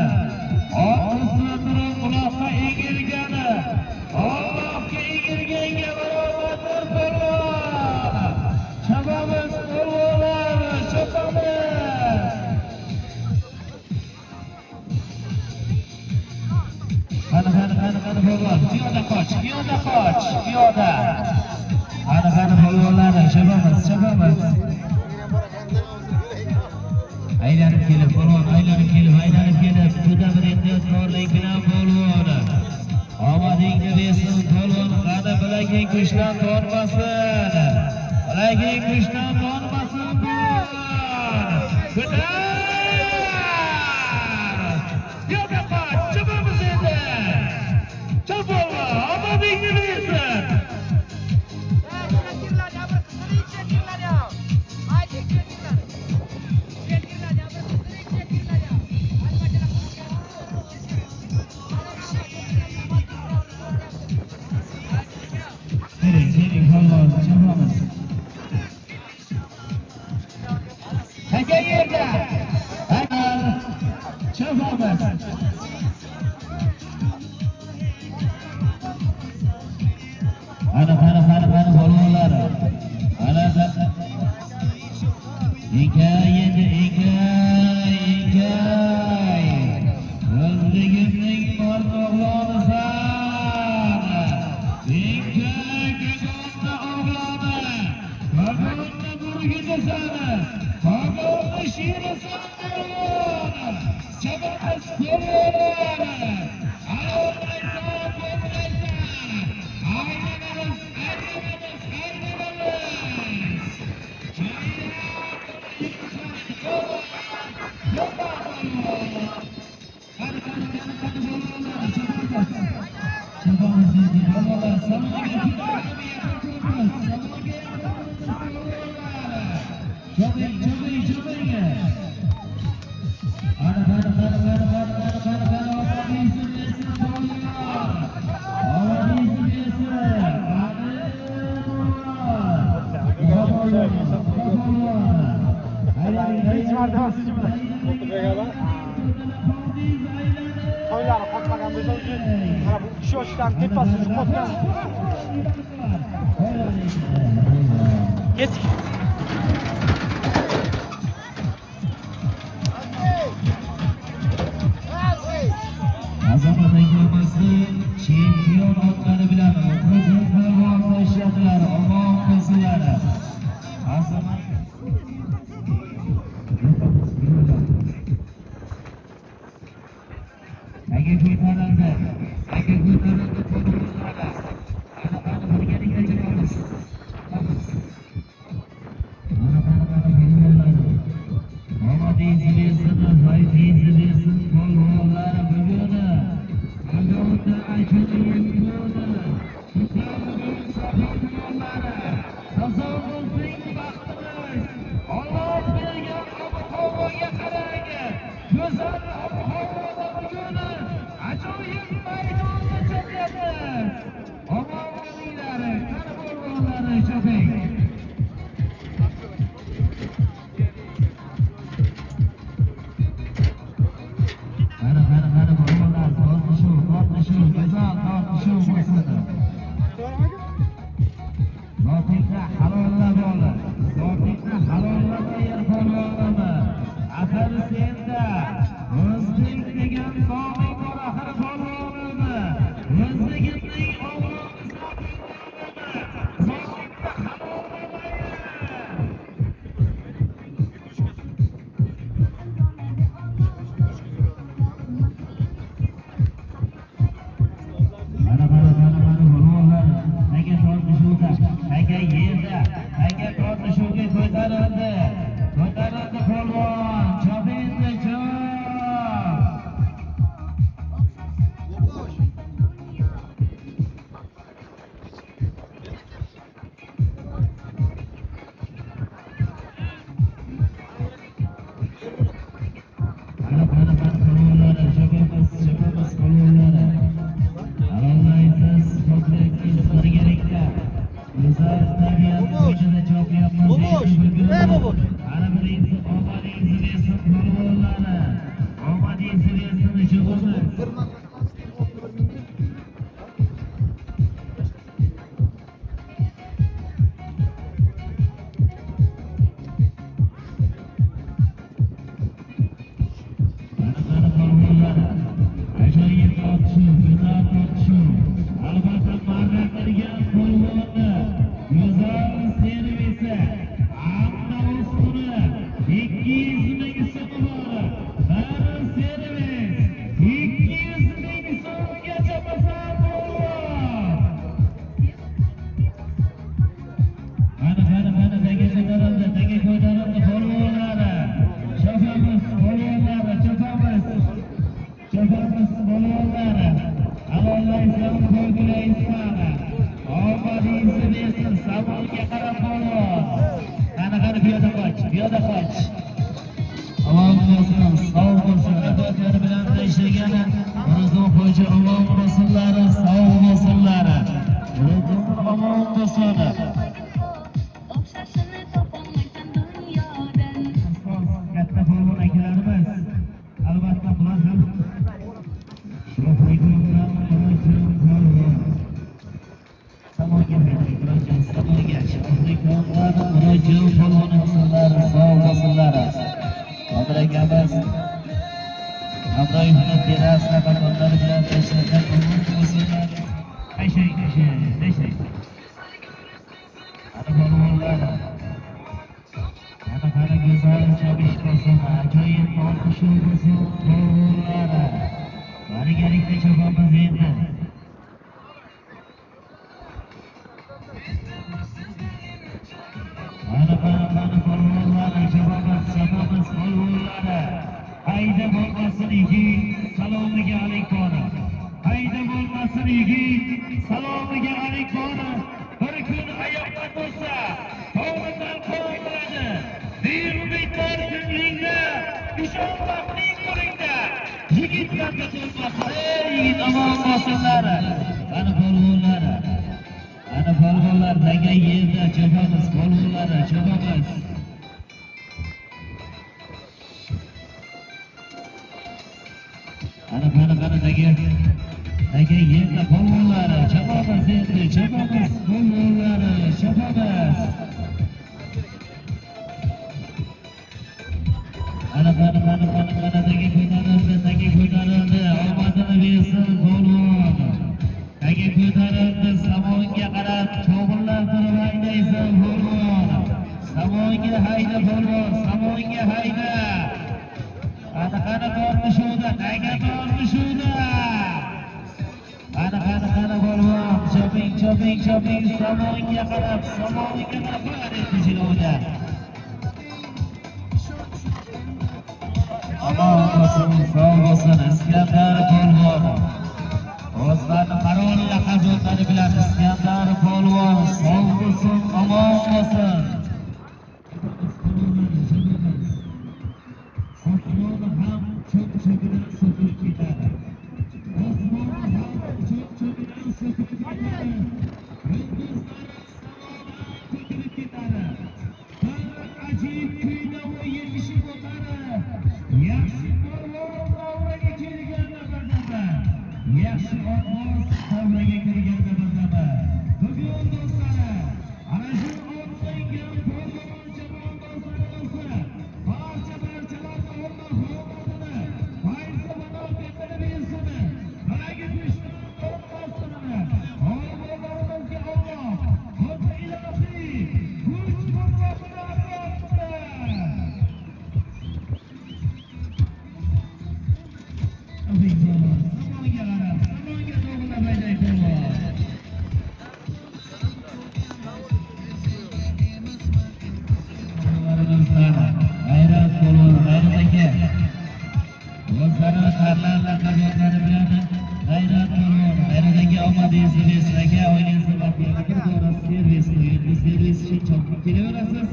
otni turib uloqqa egilgani, Allohga egilganga barobardir polvon. Chopamiz polvonlar, chopamiz. Ana piyoda qoch, piyoda. Qani polvonlar, chopamiz. Aylanib kelib, polvon aylanib kelib, juda bir ehtiyotkorlik bilan polvon. Omadingni bersin polvon, qani bilaging kuchdan tortmasin. Bilaging kuchdan tortmasin polvon. Piyoda qoch, chopamiz endi. Chop polvon, omadingni bersin. Sering polvon, chopamiz. Qancha yerda? Chopamiz. Qani polvonlar. Enkay. O'zligimning o'g'lonisan. Enkay ko'zda o'g'loni. Qog'ozda burgitasan. Qog'ozda shirisan. Chapamiz polvon. To'ylari qotmagan bo'lsa uchun mana bu kishi ochdan tepasi shu qotgan. Ketdik. Azamat akamasi chempion otgani bilan qizil polvon tashladilar, omon qizlar. Azamat Aka ko'tarildi polvonlar. Ana birgalikda chiqamiz. Mana polvonlar. Omadingizni bersin, fayzingizni bersin polvonlar bugun. Albatta ajoyib bo'ldi. Sazon bo'lsin baxtimiz. Alloh bergan ob-havoga qarang. Go'zal ob-havoda bugun ajoyib maydonda chopyapmiz. Omon bo'linglar, qani polvonlar choping. Qani polvonlar, tortishuv, go'zal tortishuv bo'lsin. Zotingni halollab ol. Zotingni halollab yer polvonlarni. Axir senda o'zbek degan noming bor, axir polvonlarni. O'zbekimning o'g'lini zotingni halollab ol. Mana polvonlar, aka tortishuvda, aka yerda, aka tortishuvga ko'tarildi polvon, chop endi chop. Mana polvonlar, chopamiz polvonlar. Allohingiz ko'krakning birgalikda go'zal tabiatni ichida chopyapmiz. Ana birinchi omadingizni bersin polvonlar. Omadingizni bersin chopamiz. Ajoyib tortishuv, go'zal tortishuv. Albatta 200 ming so'm bor. Bari servis. 200 ming so'mgacha pasar polvon. Mana taga ko'tarildi polvonlari. Chopamiz polvonlari, chopamiz polvonlari. Alollaysan, qo'ygulaysan. Omadingizni bersin, savolga qarab polvon. Qani piyoda qoch. Omon bo'lsin, sog' bo'lsin. Adovatlari bilan ishlagani Mirzon Xo'ja omon bo'lsinlar, sog' bo'lsinlar. Mirzon omon bo'lsin. O'xshashini topolmaysan dunyodan. Katta polvon akalarimiz, albatta bular ham sho'xliklaridan polvon. Samoga murojaat, sho'xliklaridan murojaat polvon bo'lsinlar, sog' bo'lsinlar. Qodir akamiz Abdoyevni terasida qatorlari bilan tashlagan umid bo'lsinlar. Tashay. Ana polvonlar. Ana go'zal chabish bo'lsin, ajoyib olqishlar bo'lsin polvonlar. Birgalikda chopamiz endi. Mana polvonlar, chopamiz polvonlar. Hayda bo'lmasin yigit, salomiga alaykum. Hayda bo'lmasin yigit, salomiga alaykum. Bir kun oyoqqa tursa, to'g'ridan qo'yiladi. Umidlar ko'nglingda, ishon baxting qo'lingda. Yigitlarga to'lmasin, yigit omon bo'lsinlar. Mana polvonlar taga yerda chopamiz polvonlar, chopamiz. Ana taga yerda polvonlar, chopamiz endi, chopamiz polvonlar, chopamiz. Ana taga ko'tarildi, omadini bersin polvon. Taga ko'tarildi, samonga qarab cho'g'irlar turib haydaysan polvon. Samonga hayda polvon, samonga hayda. Ana tortishuda, taga tortishuda. Ana polvon, choping, samonga qarab endi jilovda. Omon bo'lsin, sog' bo'lsin, Iskandar polvon. O'zlarini qaror laqablari bilan Iskandar polvon, sog' bo'lsin, omon bo'lsin. Osmonni ham cho'k-cho'kidan so'kib ketadi. To'kilib ketadi. Bir ajib kuyda u yetishib o'tadi. Yaxshi polvon davraga kelganda bilaman. Yaxshi otmoz davraga kirganda bilaman. Bugun do'stlar, ana shu otlangan polvon javob do'stlarimiz barchalarni omadini, fayz va barokatini bersin. Balagi dushman olmasin. Omadlarimizga Alloh, Xudo ilohiy, kuch quvvatini bersin. Samonga to'g'rilab aytay polvon. G'ayrat polvon, G'ayrat aka. O'zlari qarlarlar qazoqlari bilan G'ayrat polvon, G'ayrat aka omadingizni bersin aka, oilangizni baxtiga bir dora servis qo'ying. Servis uchun chopib kelaverasiz.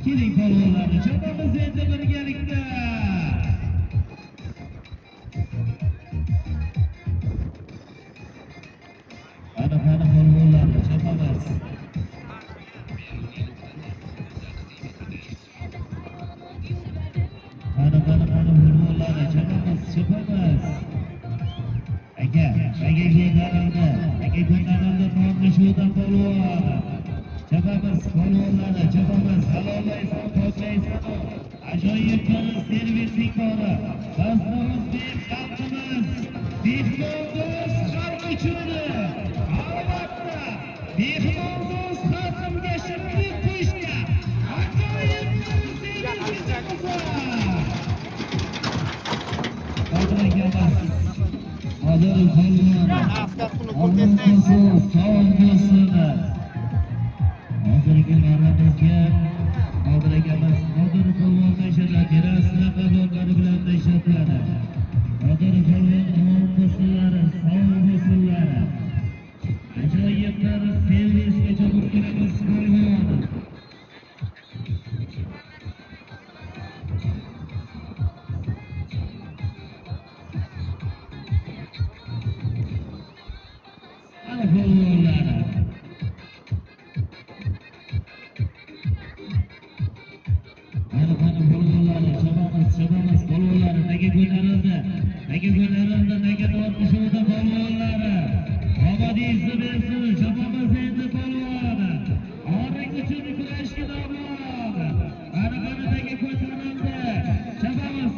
Keling polvonlarni chopamiz endi birgalikda. Ana polvonlarni chopamiz. Mana polvonlarni chopamiz. Aka ko'tarildi, tortishudan polvon. Chopamiz polvonlarni, chopamiz. Halollaysan, poklaysan. Ajoyib bir servising bor. Dostimiz, xalqimiz, mehmondo'st xalq uchun. Albatta, mehmondo'st xalqimga shirlik qo'yishga ajoyib bir servis Ajoyiblar servisgacha bo'lganimiz polvon. Ana polvonlar. Ana polvonlar, chabamiz polvonlar, nega ko'tarildi? Nega tortishuvda polvonlar? Obodiysi bersin, chabamiz endi polvon. Oring uchun kurashga nomon. Ana ko'tarildi. Chabamiz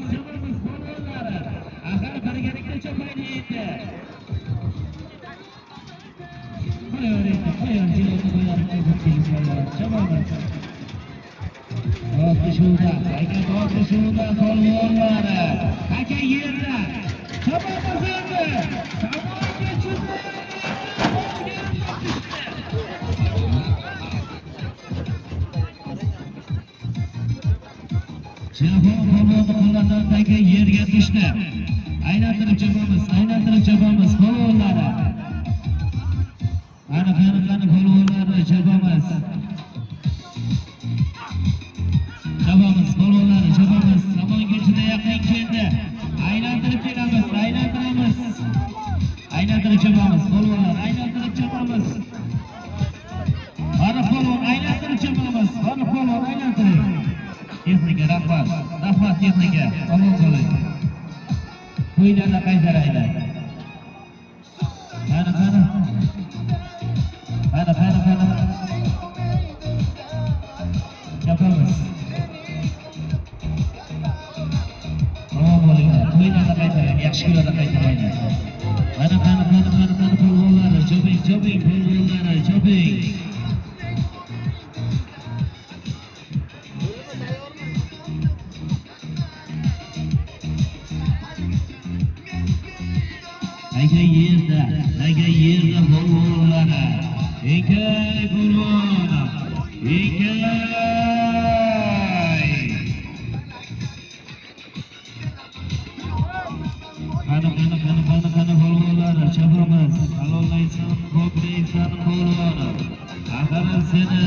polvonlar. Axir birgalikda chopayli endi. Tortishuvda polvonlar. Aka yerda. Chabamiz endi. Samoga chiqdi. Jahon polvonlariga yerga tushdi. Aylantirib chopamiz polvonlari. Ana polvonlari chopamiz. Polvonlari chopamiz. Samonga juda yaqin keldi. Aylantirib kelamiz. Aylantirib chopamiz polvonlar. Ana polvon aylantirib chopamiz. Texnika rahmat texnika. Omon bo'ling. Qo'ylarni qaytaraylar. Mana. Chopamiz. Omon bo'linglar. Qo'ylarni qaytaraylar. Yaxshi kunlarda qaytaraylar. Mana polvonlar, choping polvonlar, choping. Aka yerda polvonlar. Ekay polvon. Qani polvonlar, chopamiz. Halollaysan, ko'priksan polvon. Axir seni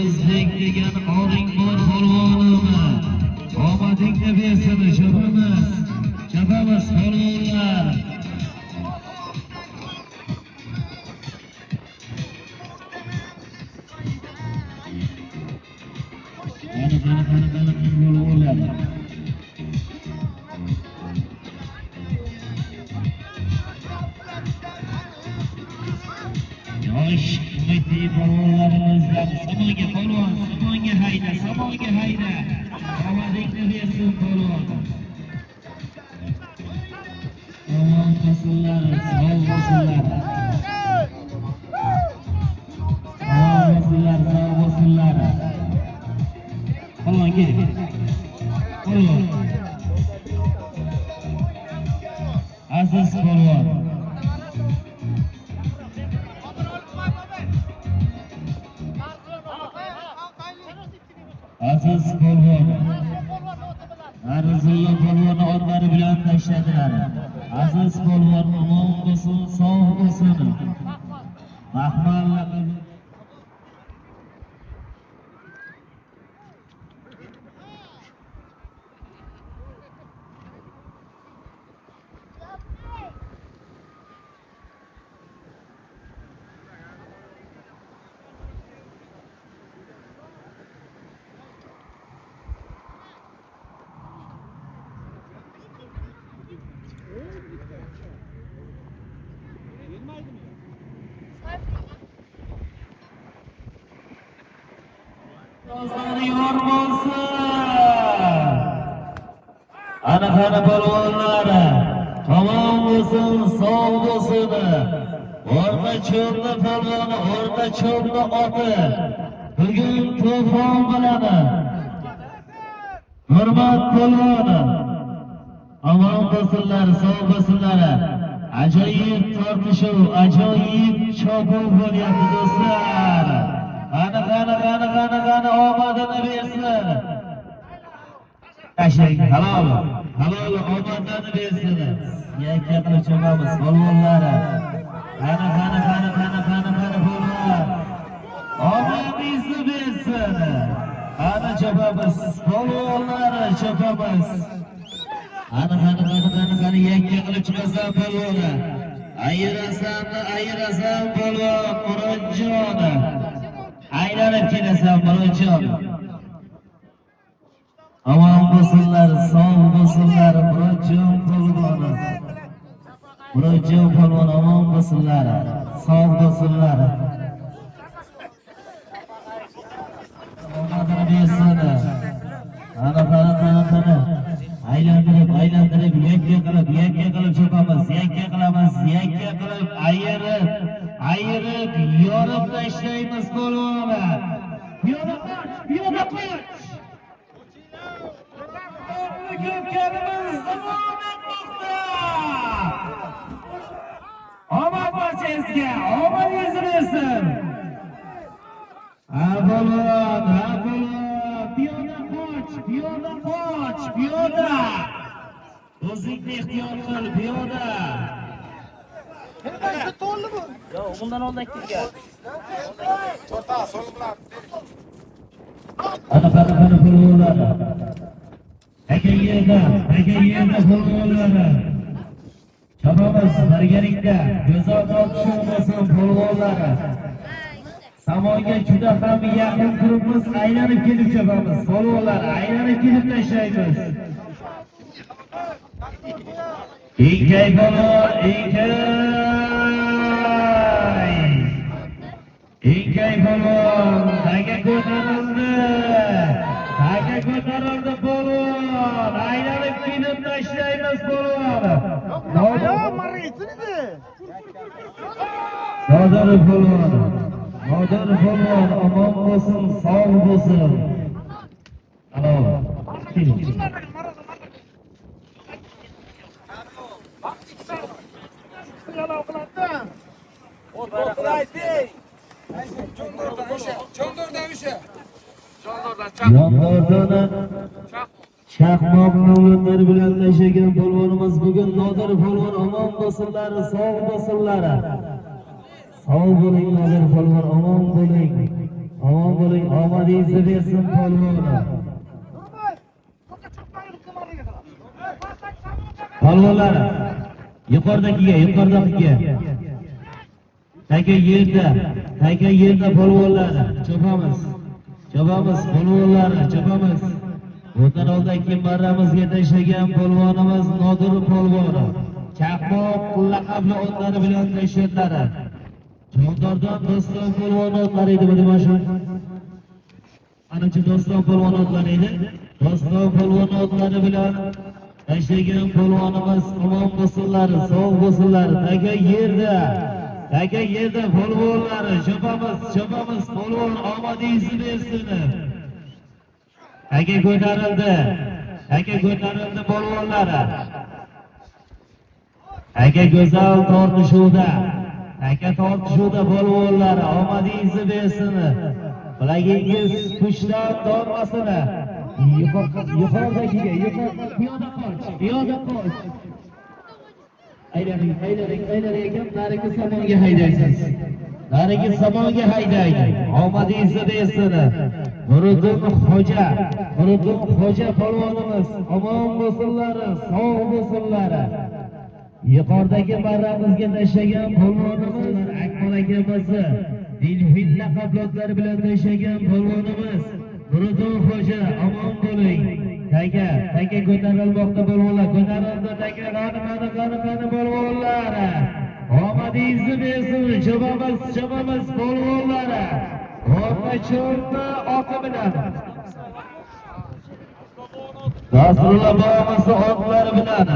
o'zbek degan oring bor polvonim. Omadingni bersin, chopamiz polvonlar. Polvonlar. Yosh umidli polvonlarimizdan samonga hayda. Omadingni bersin polvon. Omon bo'lsinlar, sog' bo'lsinlar. Polvon keling. Polvon. Aziz polvon. Arzullo polvonni otlari bilan tashladilar. Aziz polvon omon bo'lsin, sog' bo'lsin. Mahmalla yor bo'lsin. Ana polvonlar, omon bo'lsin, sog' bo'lsin. O'rta cho'pni polvoni, o'rta cho'pni oti. Bugun to'fon bo'ladi. Hurmat polvoni. Omon bo'lsinlar, sog' bo'lsinlar. Ajoyib tortishuv, ajoyib chopuv bo'lyapti do'stlar. Qani omadini bersin. Tashlang, halol omadini bersin. Yakka qilib chopamiz polvonlar. Qani polvon. Omadingizni bersin. Qani chopamiz polvonlar, chopamiz. Qani yakka qilib chiqasan polvon. Ayirasan polvon Murodjon. Aylanib kelasan Murodjon. Omon bo'lsinlar, sog' bo'lsinlar Murodjon polvon. Murodjon polvon omon bo'lsinlar, sog' bo'lsinlar. Omadini bersin. Qani. Aylantirib, yakka qilib chopamiz, yakka qilib, ayirib, yorib tashlaymiz polvon. Yo'da qo'y. Ko'pkarimiz davom etmoqda. Omad barchangizga, omadingizni bersin. Polvon, piyoda. O'zingni ixtiyor qil, piyoda. Yo'q, bundan oldin kelgan. Qani polvonlar. Aka yerda polvonlar. Chopamiz birgalikda, go'zal tortishuv bo'lsin polvonlar. Samoga juda ham yaqin turibmiz, aylanib kelib chopamiz polvonlar, aylanib kelib tashlaymiz. Inkay polvon, inkay polvon, taga ko'tarildi polvon, aylanib kelib tashlaymiz polvon. Nodar polvon, omon bo'lsin, sog' bo'lsin. Halol. Yonlardan chaqmoq nurlar bilan tashagan polvonimiz bugun Nodir polvon omon bo'lsinlar, sog' bo'lsinlar. Sog' bo'ling Nodir polvon, omon bo'ling. Omadingizni bersin polvon. Polvonlar yuqoridagiga. Taga yerda polvonlar, chopamiz polvonlar, chopamiz. O'tan oldagi marramizga tashlagan polvonimiz Nodir polvon. Chaqmoq laqabli otlari bilan tashladilar. Jondordan Doston polvon otlari edi bu demashu. Anachi Doston polvon otlari edi. Doston polvon otlari bilan tashlagan polvonimiz omon bo'lsinlar, sog' bo'lsinlar. Taga yerda polvonlar, chopamiz polvon, omadingizni bersin. Taga ko'tarildi polvonlar. Taga go'zal tortishuvda polvonlar, omadingizni bersin. Bilagingiz kuchdan tormasin. Yuqoridagiga, piyoda qoch. Aylaning ekan, narigi samoga haydaysiz. Omadingizni bersin. Nuriddin Xo'ja polvonimiz omon bo'lsinlar, sog' bo'lsinlar. Yuqoridagi marramizga tashlagan polvonimiz Akmal akamiz, Dilfil laqablari bilan tashlagan polvonimiz Nuriddin Xo'ja, omon bo'ling. Taga ko'tarilmoqda polvonlar, ko'tarildi taga, qani polvonlar. Omadingizni bersin, chopamiz polvonlar. O'rta oti bilan. Rasululloh bobosi otlari bilan.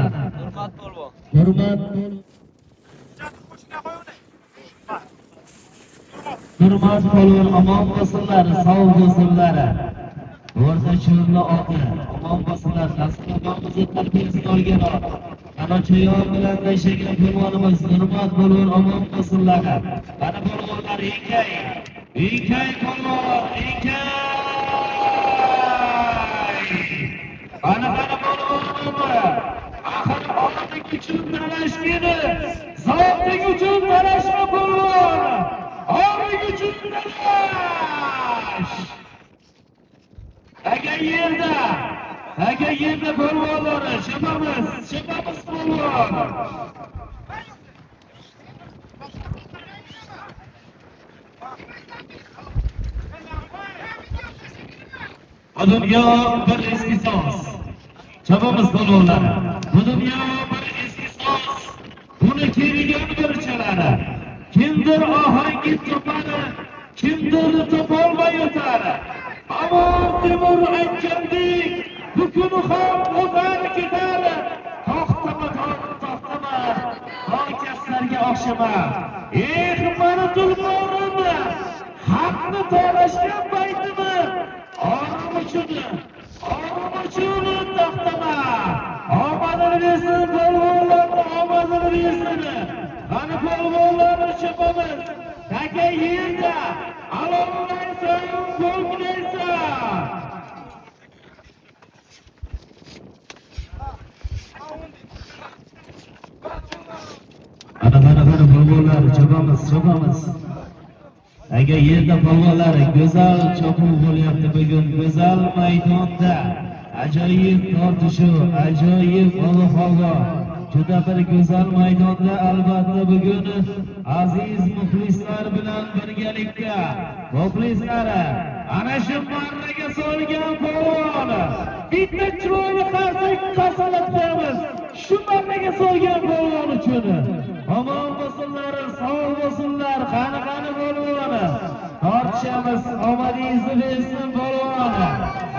Hurmat polvon, omon bo'lsinlar, sog' bo'lsinlar. O'rta cho'rni oti, omon bo'lsinlar, Nasrobonimizni tarbiyasini olgan ot. Qanochoyon bilan tashlagan polvonimiz Nurmat bo'lur, omon bo'lsinlar. Mana polvonlar enkay polvon, enkay. Ana polvonlar. Axir otik uchun talashmadi. Zotik uchun talashma polvon. Otik uchun talash. Agar yerda polvonlar chopamiz polvon. Bu dunyo bir eski so'z. Chopamiz polvonlar. Bu dunyo bir eski so'z. Buni kerigan bir chalari. Kimdir ohangi topadi, kimdir topolmay o'tadi. Amon Temur aytgandek, bu kuni ham o'tar ketadi. To'xtama, hoykaslarga o'xshama. Mani tulmorimni, haqni talashgan paytimi? Orom uchun to'xtama. Omadini bersin polvonlarni, omadini bersin. Qani polvonlarni chopamiz. Taka yerda alollaysan, qo'rqmaysan. Ana polvonlar chopamiz. Agar yerda polvonlar go'zal chopuv bo'lyapti bugun, go'zal maydonda. Ajoyib tortishuv, ajoyib ob-havo. Juda bir go'zal maydonda albatta bugun aziz muxlislar bilan birgalikda. Muxlislar, ana shu marraga solgan polvon. Bitta chiroyli qarsaklar qo'yamiz. Shu marraga solgan polvon uchun. Omon bo'lsinlar, sog' bo'lsinlar. Qani polvon. Tortishamiz, omadingizni bersin polvon.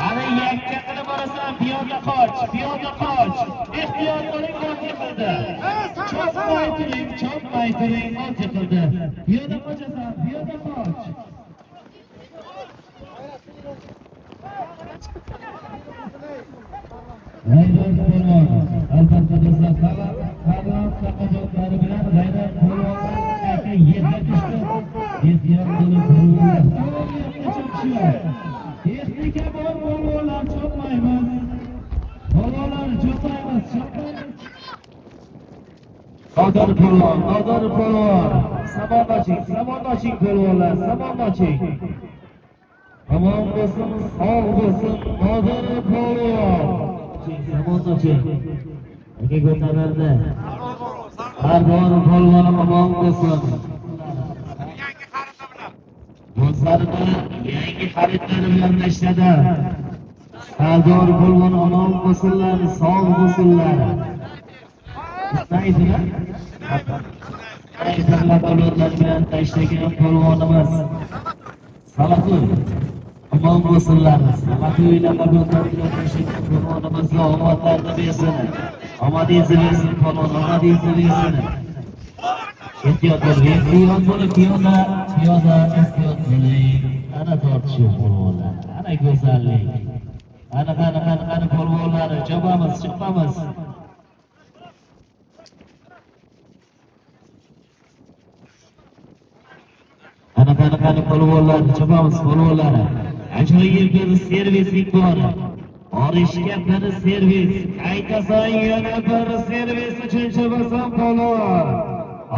Ana yakka qilib borasan, piyoda qoch. Ehtiyot qiling, ot yiqildi. Chopmay turing, ot yiqildi. Piyoda qochasan, piyoda qoch. G'ayrat polvon, albatta do'stlar, qadam taqozotlari bilan g'ayrat polvonlar aka yerga tushdi. Ehtiyot qiling polvonlar. Texnika bor polvonlar, chopmaymiz. Polvonlar chopmaymiz. Nodor polvon. Samon oching polvonlar, samon oching. Omon bo'lsin, sog' bo'lsin, Nodor polvon. Samon oching. Aka ko'tarildi. Har doim polvonim omon bo'lsin. Do'stlarini yangi xaridlari bilan tashladi. Sardor polvon omon bo'lsinlar, sog' bo'lsinlar. Ismaydilar. Aytlar polvonlar bilan tashlagan polvonimiz. Salahul omon bo'lsinlar. Salahullar polvonlar bilan tashlagan polvonimizga omadlarni bersin. Omadingizni bersin polvon, omadingizni bersin. Ehtiyot bo'ling, piyoda ehtiyot bo'ling. Ana tortishuv polvonlar, ana go'zallik. Ana polvonlar, chopamiz. Ana polvonlar, chopamiz polvonlar. Ajoyib bir servislik bor. Orishga bir servis, aytasan yana bir servis uchun chopasan polvon.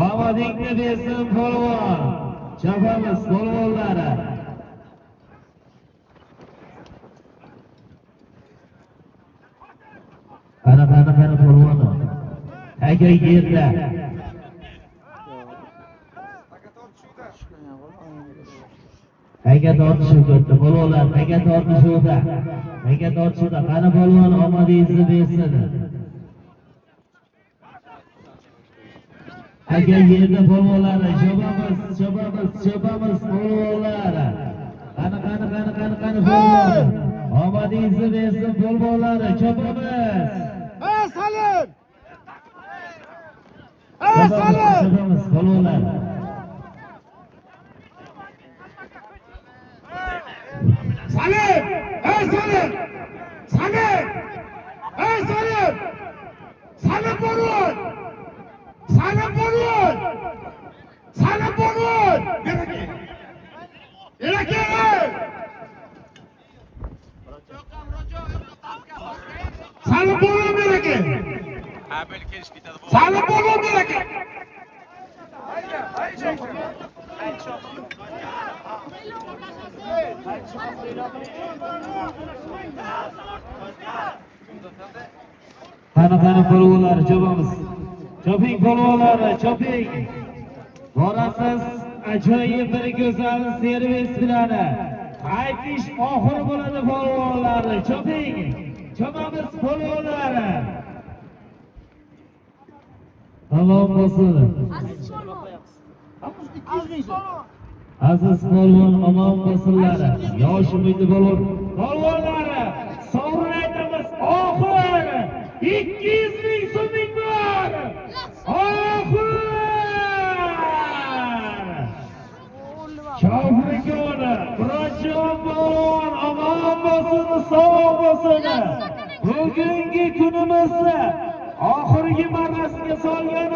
Omadingni bersin polvon. Chopamiz polvonlar. Qani polvon. Agar yerda Aka tortishuvda polvonlar, aka tortishuvda. Qani polvon omadingizni bersin. Aka yerda polvonlar, chopamiz polvonlar. Qani polvon. Omadingizni bersin polvonlar, chopamiz. Salim! Chopamiz polvonlar. Salim! Ey Salim! Salim! Ey Salim! Salim polvon! Salim polvon! Salim polvon! Elaka! Salim polvon elaka! Salim polvon elaka! Qani polvonlar chopamiz. Choping polvonlar, choping. Borasiz ajoyib bir go'zal servis bilan. Qaytish oxiri bo'ladi polvonlar. Choping. Chopamiz polvonlar. Tamom bo'lsin. Aziz polvon omon bo'lsinlar. Yosh umidli polvon. Polvonlar, sovrin aytamiz. Oxir 200 ming so'ming bor. Oxir! Shohrikona, Murodjon polvon omon bo'lsin, sog' bo'lsin. Bugungi kunimizni oxirgi marrasiga solgan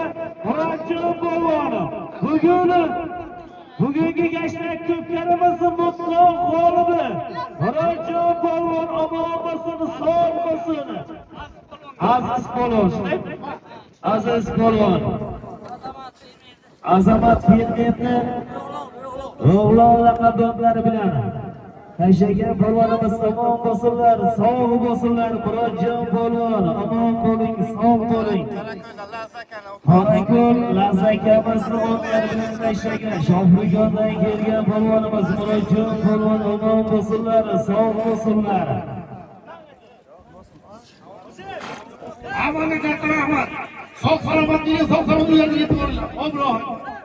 Murodjon polvon. Bugungi gashtag ko'pkarimizni mutlaq g'olibi Murodjon polvon omon bo'lsin, sog' bo'lsin. Aziz polvon, aziz polvon, Azamat Fermerni o'g'lon laqablari bilan tashlagan polvonimiz omon bo'lsinlar, sog' bo'lsinlar. Murodjon polvon omon bo'ling, sog' bo'ling. Qorako'l Lazakamizni o'g'lari bilan tashlagan Shohrugondan kelgan polvonimiz Murodjon polvon omon bo'lsinlar, sog' bo'lsinlar. Avvalga katta rahmat. Sog' salomat uylarga yetib boringlar. Obro'y.